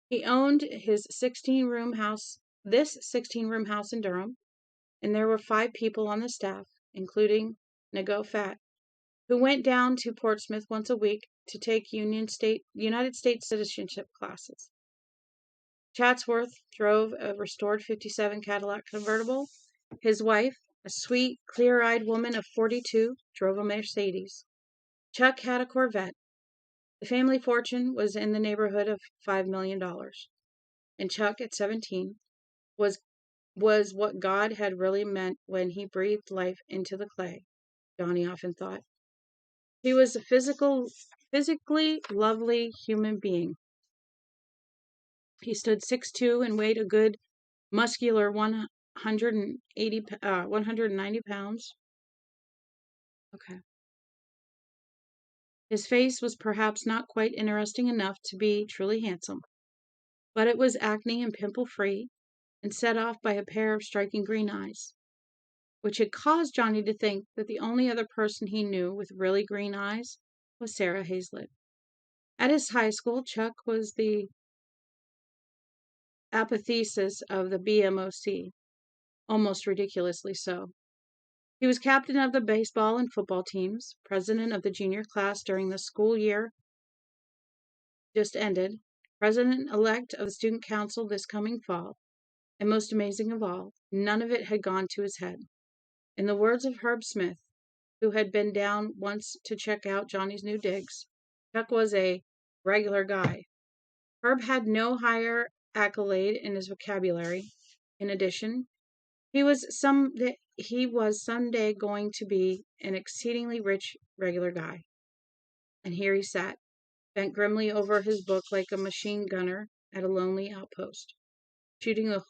He owned his 16-room house, this 16-room house in Durham, and there were 5 people on the staff, including Nego Fat, who went down to Portsmouth once a week to take United States citizenship classes. Chatsworth drove a restored 57 Cadillac convertible. His wife, a sweet, clear-eyed woman of 42, drove a Mercedes. Chuck had a Corvette. The family fortune was in the neighborhood of $5 million. And Chuck, at 17, was what God had really meant when he breathed life into the clay, Johnny often thought. He was a physically lovely human being. He stood 6'2" and weighed a good, muscular 190 pounds. Okay. His face was perhaps not quite interesting enough to be truly handsome, but it was acne and pimple-free and set off by a pair of striking green eyes, which had caused Johnny to think that the only other person he knew with really green eyes was Sarah Hazlett. At his high school, Chuck was the apotheosis of the BMOC, almost ridiculously so. He was captain of the baseball and football teams, president of the junior class during the school year just ended, president-elect of the student council this coming fall, and most amazing of all, none of it had gone to his head. In the words of Herb Smith, who had been down once to check out Johnny's new digs, Chuck was a regular guy. Herb had no higher accolade in his vocabulary. In addition, he was someday going to be an exceedingly rich regular guy. And here he sat, bent grimly over his book like a machine gunner at a lonely outpost, shooting the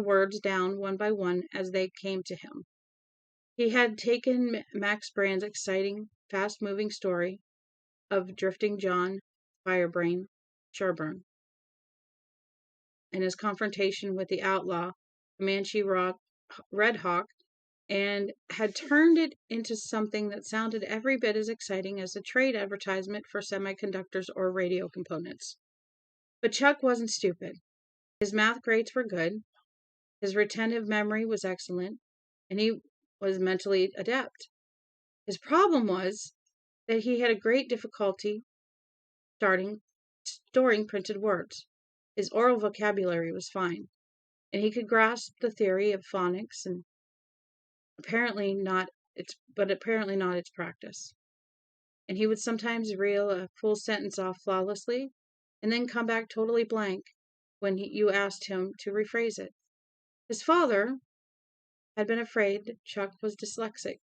words down one by one as they came to him. He had taken Max Brand's exciting, fast-moving story of Drifting John Firebrain Sherburne and his confrontation with the outlaw Comanche Red Hawk, and had turned it into something that sounded every bit as exciting as a trade advertisement for semiconductors or radio components. But Chuck wasn't stupid. His math grades were good, his retentive memory was excellent, and he was mentally adept. His problem was that he had a great difficulty storing printed words. His oral vocabulary was fine, and he could grasp the theory of phonics, and apparently not its practice. And he would sometimes reel a full sentence off flawlessly, and then come back totally blank when you asked him to rephrase it. His father had been afraid that Chuck was dyslexic,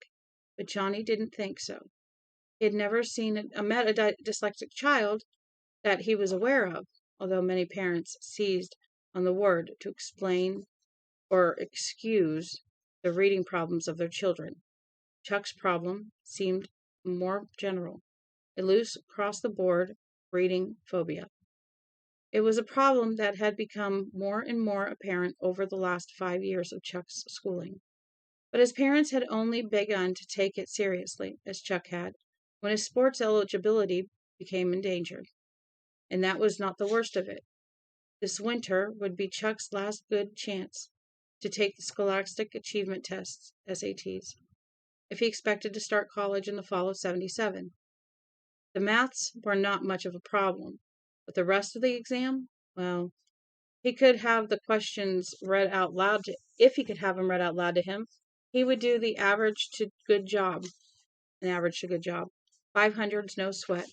but Johnny didn't think so. He had never met a dyslexic child that he was aware of, although many parents seized on the word to explain or excuse the reading problems of their children. Chuck's problem seemed more general, a loose across-the-board reading phobia. It was a problem that had become more and more apparent over the last 5 years of Chuck's schooling. But his parents had only begun to take it seriously, as Chuck had, when his sports eligibility became endangered. And that was not the worst of it. This winter would be Chuck's last good chance to take the Scholastic Achievement Tests, SATs, if he expected to start college in the fall of '77. The maths were not much of a problem, but the rest of the exam, well, he could have the questions read out loud if he could have them read out loud to him, he would do the average to good job. 500's no sweat.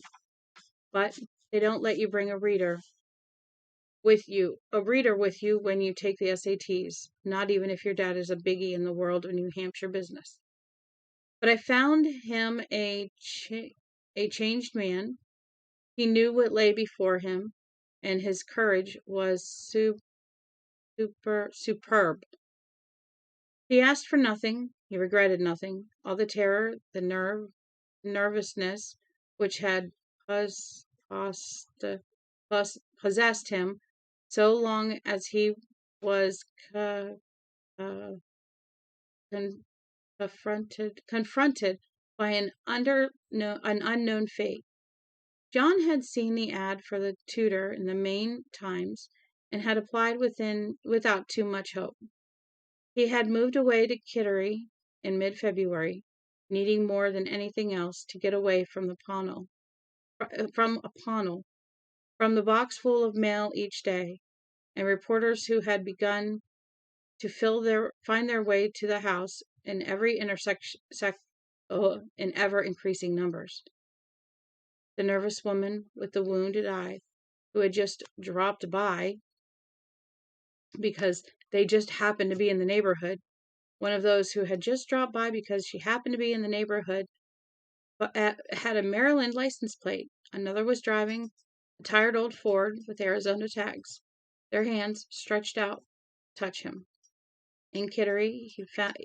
But they don't let you bring a reader with you when you take the SATs, not even if your dad is a biggie in the world of New Hampshire business. But I found him a changed man. He knew what lay before him, and his courage was superb. He asked for nothing. He regretted nothing. All the terror, the nervousness which had possessed him so long as he was confronted by an unknown fate. John had seen the ad for the tutor in the Maine Times and had applied without too much hope. He had moved away to Kittery in mid-February, needing more than anything else to get away from a panel, from the box full of mail each day, and reporters who had begun to find their way to the house in every in ever increasing numbers. The nervous woman with the wounded eye, who had just dropped by because they just happened to be in the neighborhood. One of those who had just dropped by because she happened to be in the neighborhood, but had a Maryland license plate. Another was driving a tired old Ford with Arizona tags. Their hands, stretched out, touch him. In Kittery,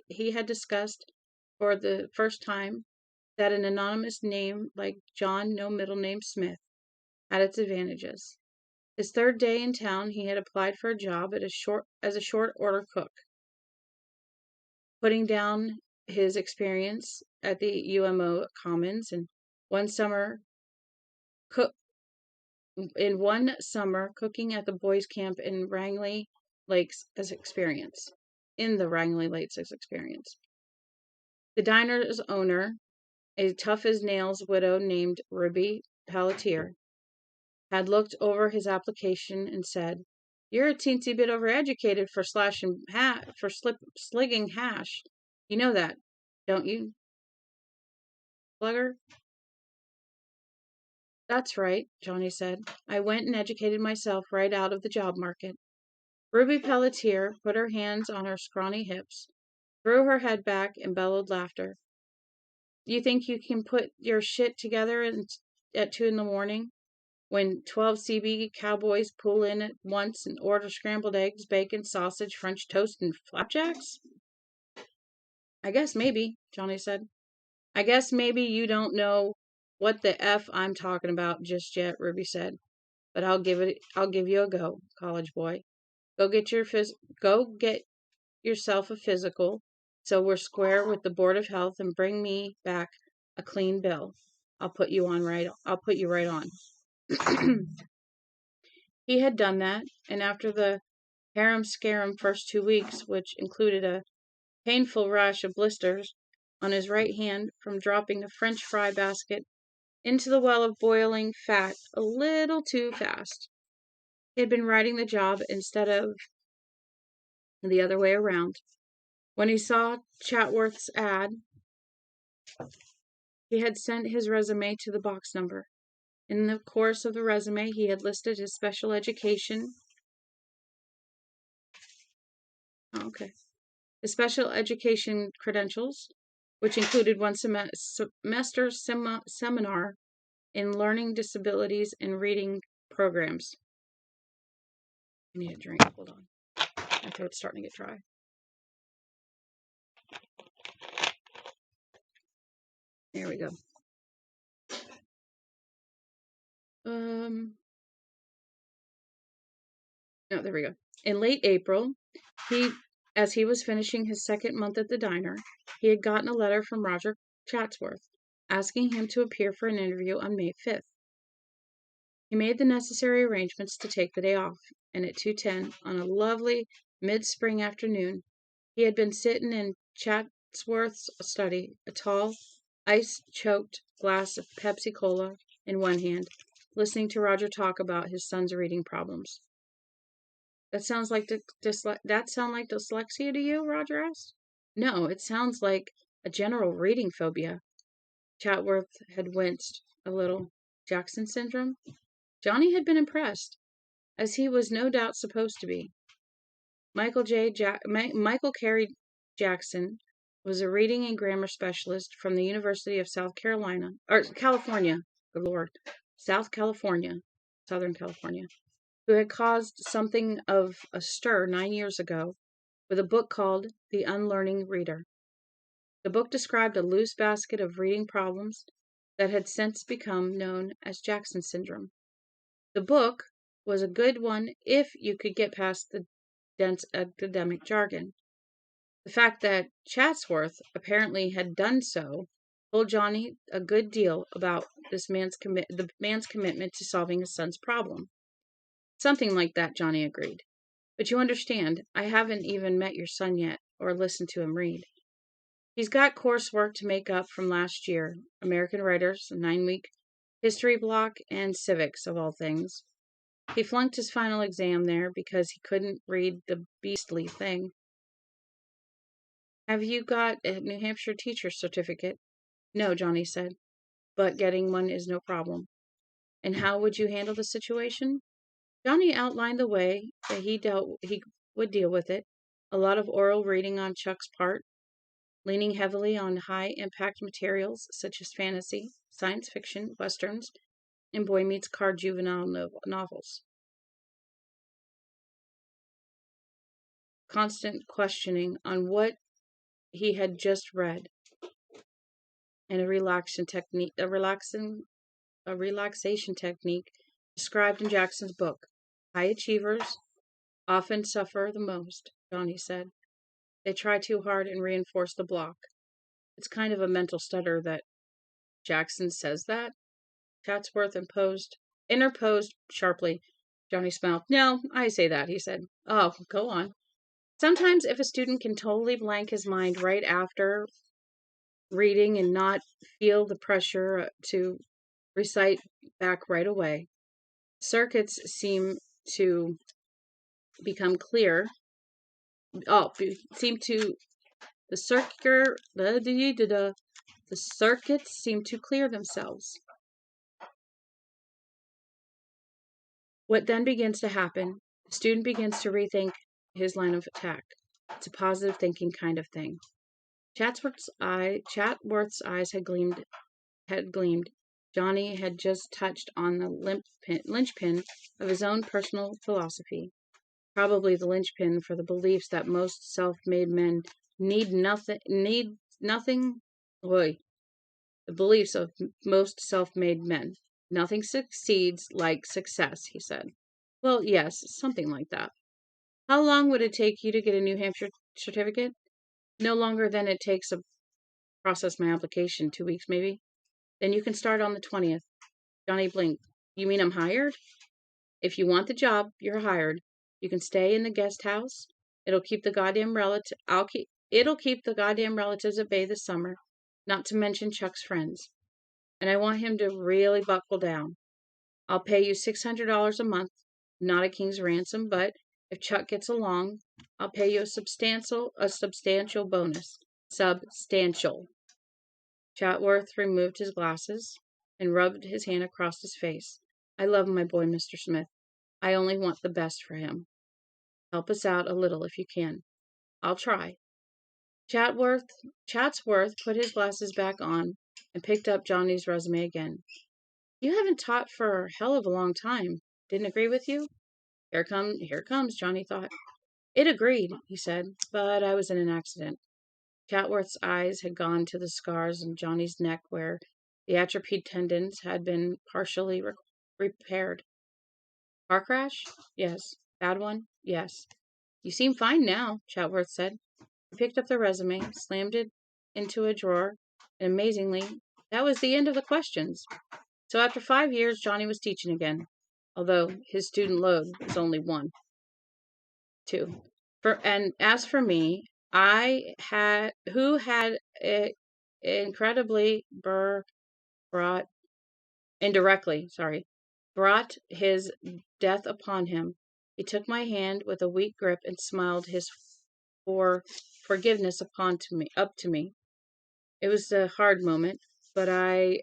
he had discussed for the first time that an anonymous name like John No Middle Name Smith had its advantages. His third day in town, he had applied for a job as a short order cook, putting down his experience at the UMO Commons and one summer cooking at the boys' camp in Rangeley Lakes as experience. The diner's owner, a tough-as-nails widow named Ruby Pelletier, had looked over his application and said, "You're a teensy bit overeducated for sligging hash. You know that, don't you, slugger?" "That's right," Johnny said. "I went and educated myself right out of the job market." Ruby Pelletier put her hands on her scrawny hips, threw her head back, and bellowed laughter. "You think you can put your shit together at 2 a.m, when 12 CB cowboys pull in at once and order scrambled eggs, bacon, sausage, French toast, and flapjacks?" "I guess maybe," Johnny said. "I guess maybe you don't know what the F I'm talking about just yet," Ruby said. "But I'll give you a go, college boy. Go get yourself a physical, so we're square with the Board of Health, and bring me back a clean bill. I'll put you right on." He had done that, and after the harum-scarum first 2 weeks, which included a painful rash of blisters on his right hand from dropping a French fry basket into the well of boiling fat a little too fast, he had been writing the job instead of the other way around. When he saw Chatworth's ad, he had sent his resume to the box number. In the course of the resume, he had listed his special education credentials, which included one semester seminar in learning disabilities and reading programs. I need a drink. Hold on. My throat's starting to get dry. There we go. There we go. In late April, as he was finishing his second month at the diner, he had gotten a letter from Roger Chatsworth asking him to appear for an interview on May 5th. He made the necessary arrangements to take the day off, and at 2:10 on a lovely mid-spring afternoon, he had been sitting in Chatsworth's study, a tall, ice-choked glass of Pepsi Cola in one hand, listening to Roger talk about his son's reading problems. "That sounds like dyslexia to you?" Roger asked. "No, it sounds like a general reading phobia." Chatworth had winced a little. "Jackson syndrome?" Johnny had been impressed, as he was no doubt supposed to be. Michael Carey Jackson was a reading and grammar specialist from the University of California. Good Lord, Southern California, who had caused something of a stir 9 years ago with a book called The Unlearning Reader. The book described a loose basket of reading problems that had since become known as Jackson syndrome. The book was a good one if you could get past the dense academic jargon. The fact that Chatsworth apparently had done so told Johnny a good deal about the man's commitment to solving his son's problem. Something like that, Johnny agreed. But you understand, I haven't even met your son yet, or listened to him read. He's got coursework to make up from last year. American writers, a 9-week history block, and civics, of all things. He flunked his final exam there because he couldn't read the beastly thing. Have you got a New Hampshire teacher's certificate? No, Johnny said, but getting one is no problem. And how would you handle the situation? Johnny outlined the way that he would deal with it. A lot of oral reading on Chuck's part, leaning heavily on high-impact materials such as fantasy, science fiction, westerns, and Boy Meets Car juvenile novels. Constant questioning on what he had just read, and a relaxation technique described in Jackson's book. High achievers often suffer the most, Johnny said. They try too hard and reinforce the block. It's kind of a mental stutter that Jackson says that. Chatsworth interposed sharply. Johnny smiled. No, I say that, he said. Oh, go on. Sometimes if a student can totally blank his mind right after reading and not feel the pressure to recite back right away, circuits seem to become clear. The circuits seem to clear themselves. What then begins to happen? The student begins to rethink his line of attack. It's a positive thinking kind of thing. Chatsworth's eyes had gleamed. Johnny had just touched on the linchpin of his own personal philosophy. Probably the linchpin for the beliefs that most self-made men need nothing. The beliefs of most self-made men. Nothing succeeds like success, he said. Well, yes, something like that. How long would it take you to get a New Hampshire certificate? No longer than it takes to process my application. 2 weeks, maybe. Then you can start on the 20th. Johnny blinked. You mean I'm hired? If you want the job, you're hired. You can stay in the guest house. It'll keep the goddamn relatives at bay this summer, not to mention Chuck's friends. And I want him to really buckle down. I'll pay you $600 a month, not a king's ransom, but if Chuck gets along, I'll pay you a substantial bonus. Substantial. Chatsworth removed his glasses and rubbed his hand across his face. I love my boy, Mr. Smith. I only want the best for him. Help us out a little if you can. I'll try. Chatsworth put his glasses back on and picked up Johnny's resume again. You haven't taught for a hell of a long time. Didn't agree with you? Here comes, Johnny thought. It agreed, he said, but I was in an accident. Chatsworth's eyes had gone to the scars on Johnny's neck where the atrophied tendons had been partially repaired. Car crash? Yes. Bad one? Yes. You seem fine now, Chatsworth said. He picked up the resume, slammed it into a drawer, and amazingly, that was the end of the questions. So after 5 years, Johnny was teaching again, although his student load was only 2. And as for me, who had incredibly brought his death upon him. He took my hand with a weak grip and smiled his forgiveness up to me. It was a hard moment, but I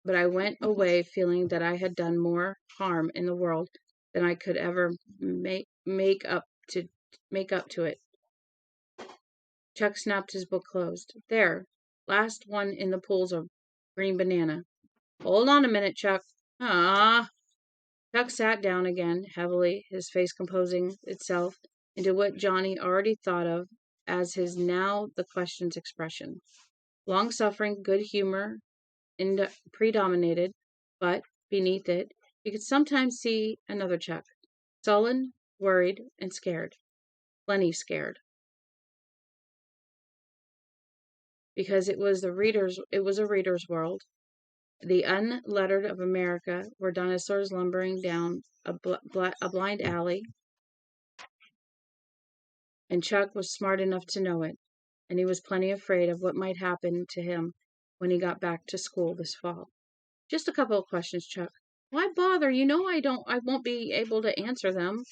went away feeling that I had done more harm in the world than I could ever make up to it. Chuck snapped his book closed. There, last one in the pools of green banana. Hold on a minute, Chuck. Ah. Chuck sat down again, heavily, his face composing itself into what Johnny already thought of as his now the question's expression. Long-suffering good humor predominated, but beneath it, you could sometimes see another Chuck, sullen, worried, and scared. Plenty scared. because it was a reader's world. The unlettered of America were dinosaurs lumbering down a blind alley, and Chuck was smart enough to know it, and he was plenty afraid of what might happen to him when he got back to school this fall. Just a couple of questions, Chuck. Why bother? You know I won't be able to answer them.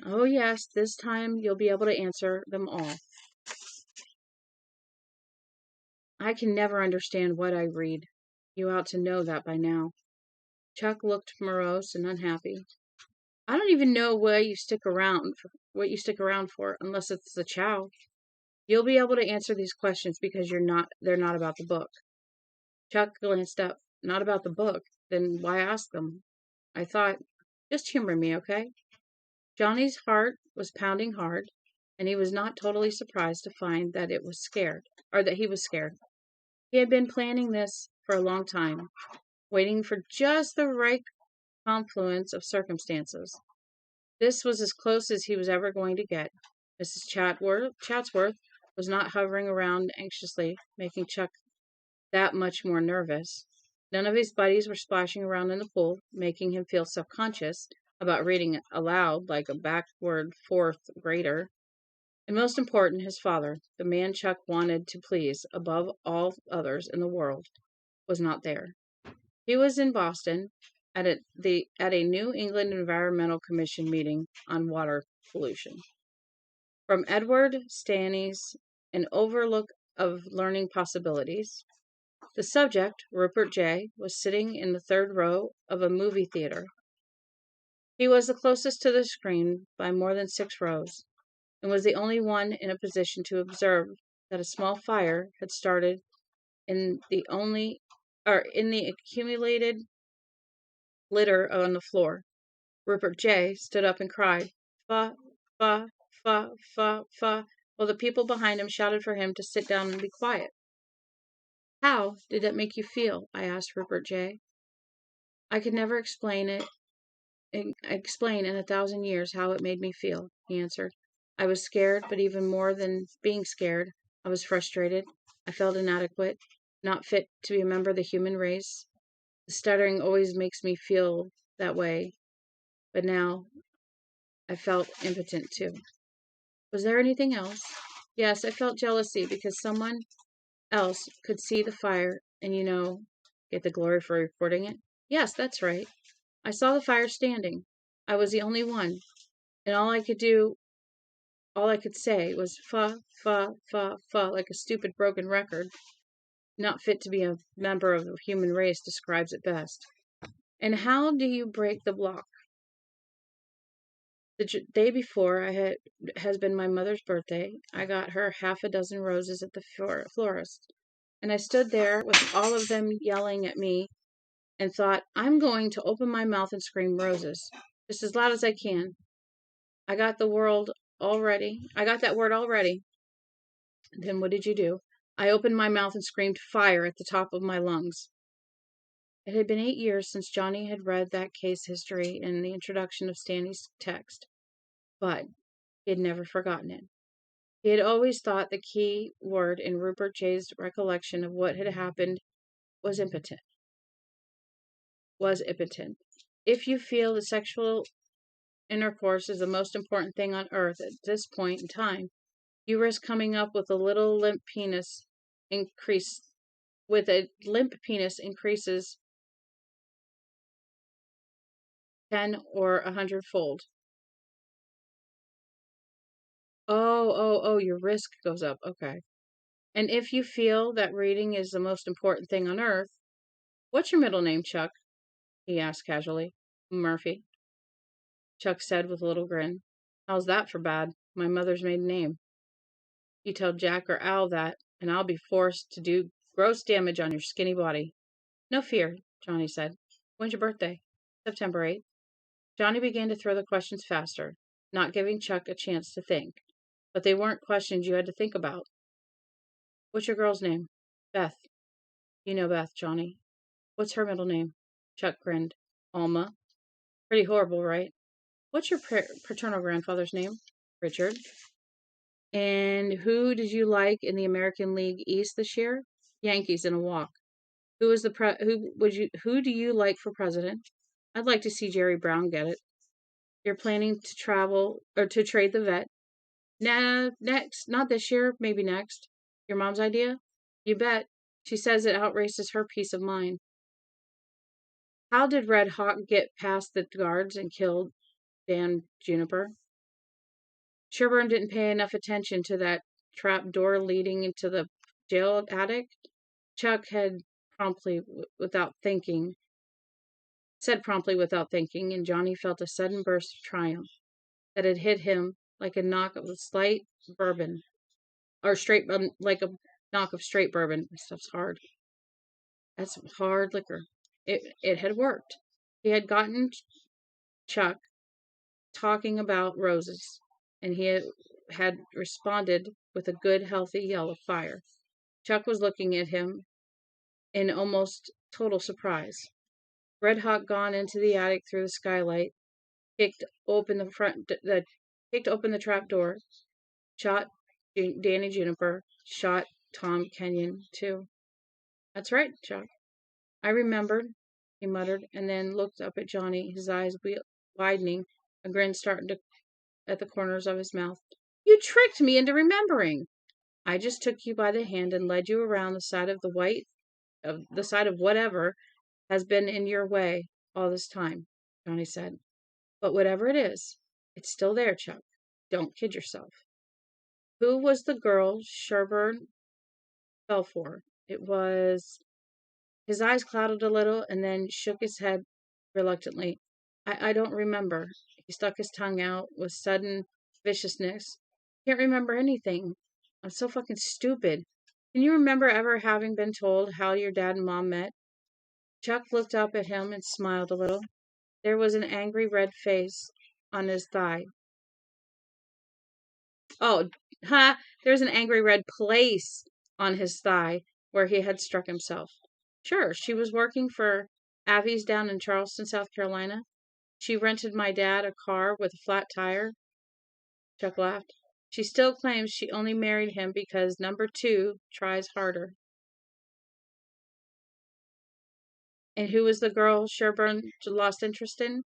Oh yes, this time you'll be able to answer them all. I can never understand what I read. You ought to know that by now. Chuck looked morose and unhappy. I don't even know what you stick around for, unless it's the chow. You'll be able to answer these questions because they're not about the book. Chuck glanced up. Not about the book? Then why ask them? I thought, just humor me, okay? Johnny's heart was pounding hard, and he was not totally surprised to find that he was scared. He had been planning this for a long time, waiting for just the right confluence of circumstances. This was as close as he was ever going to get. Mrs. Chatsworth was not hovering around anxiously, making Chuck that much more nervous. None of his buddies were splashing around in the pool, making him feel self-conscious about reading aloud like a backward fourth grader. And most important, his father, the man Chuck wanted to please above all others in the world, was not there. He was in Boston at a New England Environmental Commission meeting on water pollution. From Edward Stanley's An Overlook of Learning Possibilities, the subject, Rupert J., was sitting in the third row of a movie theater. He was the closest to the screen by more than 6 rows, and was the only one in a position to observe that a small fire had started in the accumulated litter on the floor. Rupert J. stood up and cried, "Fa, fa, fa, fa, fa," while the people behind him shouted for him to sit down and be quiet. "How did that make you feel?" I asked Rupert J. "I could never explain in 1,000 years how it made me feel," he answered. "I was scared, but even more than being scared, I was frustrated. I felt inadequate, not fit to be a member of the human race. The stuttering always makes me feel that way, but now I felt impotent too." "Was there anything else?" "Yes, I felt jealousy because someone else could see the fire and, get the glory for reporting it." "Yes, that's right. I saw the fire standing. I was the only one, and all I could say was fa, fa, fa, fa, like a stupid broken record. Not fit to be a member of the human race describes it best." "And how do you break the block?" The day before has been my mother's birthday. I got her half a dozen roses at the florist, and I stood there with all of them yelling at me and thought, I'm going to open my mouth and scream roses, just as loud as I can. I got that word already. Then what did you do? I opened my mouth and screamed fire at the top of my lungs. It had been 8 years since Johnny had read that case history in the introduction of Stanley's text, but he had never forgotten it. He had always thought the key word in Rupert J.'s recollection of what had happened was impotent. If you feel that sexual intercourse is the most important thing on earth at this point in time, you risk coming up with a limp penis increases 10 or 100-fold. Oh, your risk goes up. Okay. And if you feel that reading is the most important thing on earth, what's your middle name, Chuck? He asked casually. Murphy, Chuck said with a little grin. How's that for bad? My mother's maiden name. You tell Jack or Al that, and I'll be forced to do gross damage on your skinny body. No fear, Johnny said. When's your birthday? September 8th. Johnny began to throw the questions faster, not giving Chuck a chance to think. But they weren't questions you had to think about. What's your girl's name? Beth. You know Beth, Johnny. What's her middle name? Chuck grinned. Alma. Pretty horrible, right? What's your paternal grandfather's name? Richard. And who did you like in the American League East this year? Yankees in a walk. Who do you like for president? I'd like to see Jerry Brown get it. You're planning to travel or to trade the vet? Nah, next. Not this year, maybe next. Your mom's idea? You bet. She says it outraces her peace of mind. How did Red Hawk get past the guards and kill Dan Juniper? Sherburne didn't pay enough attention to that trap door leading into the jail attic. Chuck had promptly, without thinking, said promptly without thinking, and Johnny felt a sudden burst of triumph that had hit him like a knock of slight bourbon, or straight, like a knock of straight bourbon. This stuff's hard. That's hard liquor. It had worked. He had gotten Chuck talking about roses, and he had responded with a good, healthy yell of fire. Chuck was looking at him in almost total surprise. Red Hawk gone into the attic through the skylight, kicked open the trap door, shot Danny Juniper, shot Tom Kenyon too. That's right, Chuck. I remembered, he muttered, and then looked up at Johnny, his eyes widening, a grin starting at the corners of his mouth. You tricked me into remembering. I just took you by the hand and led you around the side of the side of whatever has been in your way all this time, Johnny said. But whatever it is, it's still there, Chuck. Don't kid yourself. Who was the girl Sherburne fell for? It was... His eyes clouded a little and then shook his head reluctantly. I don't remember. He stuck his tongue out with sudden viciousness. Can't remember anything. I'm so fucking stupid. Can you remember ever having been told how your dad and mom met? Chuck looked up at him and smiled a little. There was an angry red face on his thigh. Oh, there's an angry red place on his thigh where he had struck himself. Sure, she was working for Avi's down in Charleston, South Carolina. She rented my dad a car with a flat tire. Chuck laughed. She still claims she only married him because number 2 tries harder. And who was the girl Sherburne lost interest in?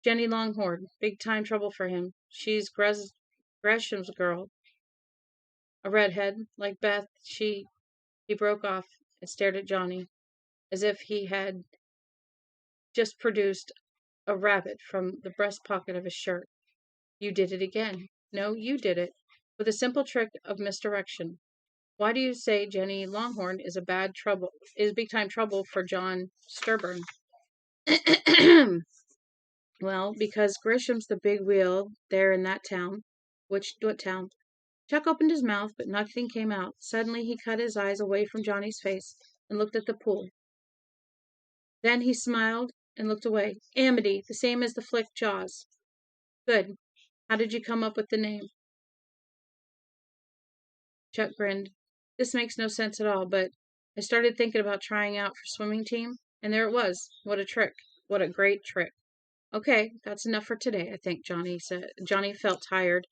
Jenny Longhorn. Big time trouble for him. She's Gresham's girl. A redhead, like Beth. He broke off and stared at Johnny as if he had just produced a rabbit from the breast pocket of his shirt. You did it again. No, you did it. With a simple trick of misdirection. Why do you say Jenny Longhorn is big time trouble for John Sturburn? Well, because Grisham's the big wheel there in that town. What town? Chuck opened his mouth, but nothing came out. Suddenly he cut his eyes away from Johnny's face and looked at the pool. Then he smiled and looked away. Amity, the same as the flick Jaws. Good. How did you come up with the name? Chuck grinned. This makes no sense at all, but I started thinking about trying out for swimming team, and there it was. What a trick. What a great trick. Okay, that's enough for today, I think, Johnny said. Johnny felt tired.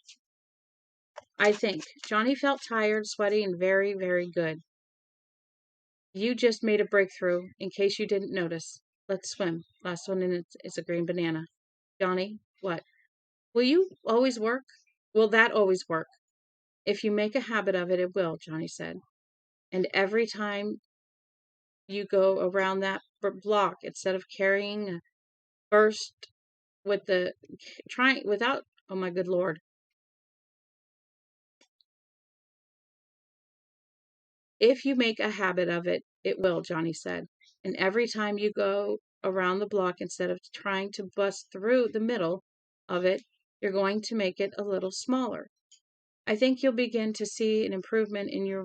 Johnny felt tired, sweaty, and very, very good. You just made a breakthrough, in case you didn't notice. Let's swim. Last one in is a green banana. Johnny, what? Will that always work? If you make a habit of it, it will, Johnny said. And every time you go around that block, instead of carrying a burst oh my good Lord. If you make a habit of it, it will, Johnny said. And every time you go around the block, instead of trying to bust through the middle of it, you're going to make it a little smaller. I think you'll begin to see an improvement in your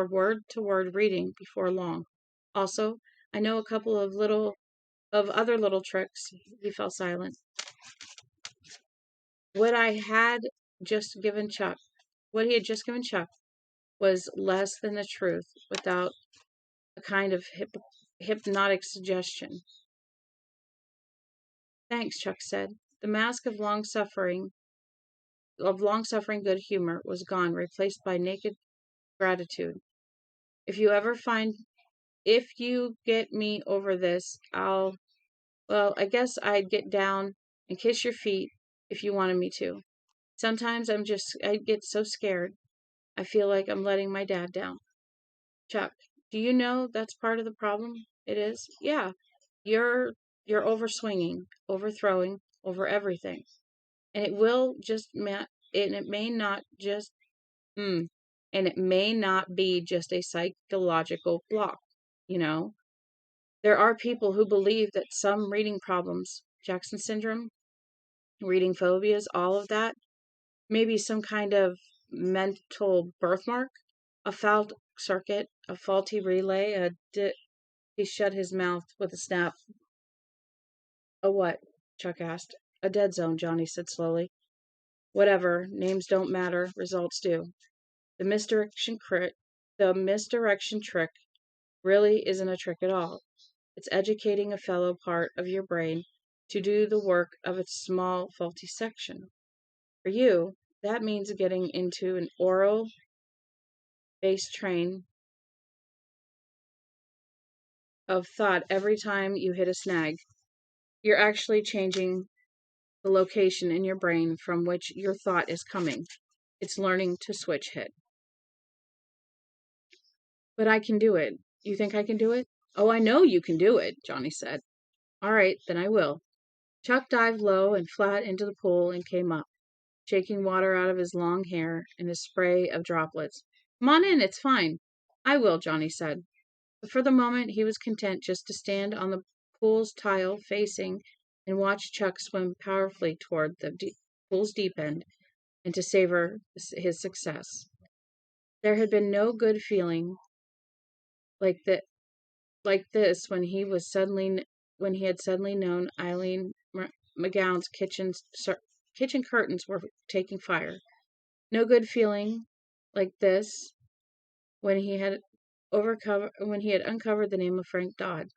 word-to-word reading before long. Also, I know a couple of other little tricks. He fell silent. What he had just given Chuck was less than the truth, without a kind of hypnotic suggestion. Thanks, Chuck said. The mask of long suffering of long-suffering good humor was gone, replaced by naked gratitude. If you ever find, if you get me over this, well, I guess I'd get down and kiss your feet if you wanted me to. Sometimes I get so scared. I feel like I'm letting my dad down. Chuck, do you know that's part of the problem? It is? Yeah. You're overswinging, overthrowing, over everything. And and it may not just, and it may not be just a psychological block, you know? There are people who believe that some reading problems, Jackson syndrome, reading phobias, all of that, maybe some kind of mental birthmark, a fouled circuit, a faulty relay, he shut his mouth with a snap. A what? Chuck asked. A dead zone, Johnny said slowly. Whatever, names don't matter, results do. The misdirection trick really isn't a trick at all. It's educating a fellow part of your brain to do the work of its small, faulty section. For you, that means getting into an oral based train of thought every time you hit a snag. You're actually changing the location in your brain from which your thought is coming. It's learning to switch hit. But I can do it. You think I can do it? Oh, I know you can do it, Johnny said. All right, then I will. Chuck dived low and flat into the pool and came up, shaking water out of his long hair and a spray of droplets. Come on in, it's fine. I will, Johnny said. But for the moment, he was content just to stand on the pool's tile facing and watch Chuck swim powerfully toward the pool's deep end and to savor his success. There had been no good feeling like that like this when he had suddenly known Eileen McGowan's kitchen curtains were taking fire. No good feeling like this when when he had uncovered the name of Frank Dodd.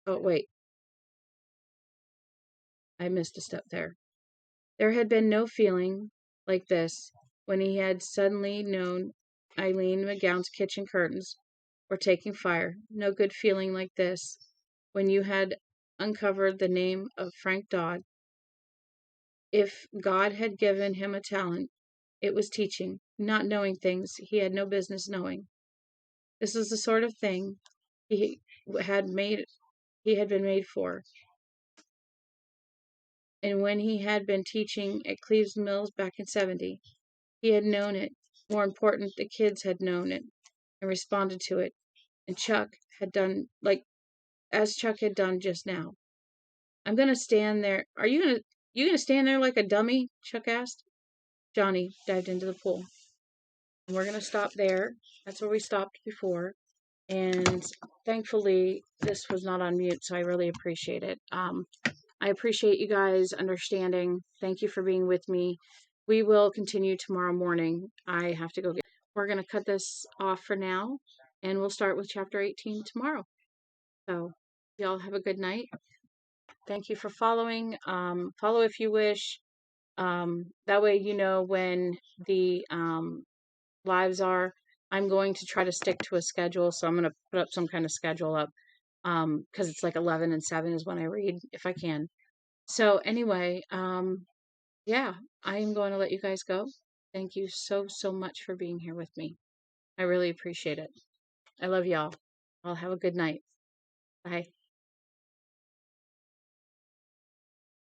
Oh wait, I missed a step there. There had been no feeling like this when he had suddenly known Eileen McGowan's kitchen curtains were taking fire. No good feeling like this when you had uncovered the name of Frank Dodd. If God had given him a talent, it was teaching, not knowing things he had no business knowing. This was the sort of thing he he had been made for. And when he had been teaching at Cleves Mills back in '70, he had known it. More important, the kids had known it and responded to it. And Chuck had done as Chuck had done just now. I'm gonna stand there. You gonna stand there like a dummy? Chuck asked. Johnny dived into the pool. And we're gonna stop there. That's where we stopped before. And thankfully this was not on mute, so I really appreciate it. I appreciate you guys understanding. Thank you for being with me. We will continue tomorrow morning. I have to go get. We're going to cut this off for now, and we'll start with chapter 18 tomorrow. So, y'all have a good night. Thank you for following. Follow if you wish. That way you know when the lives are. I'm going to try to stick to a schedule, so I'm going to put up some kind of schedule up because it's like 11 and 7 is when I read, if I can. So anyway, yeah, I am going to let you guys go. Thank you so, so much for being here with me. I really appreciate it. I love y'all. I'll have a good night. Bye.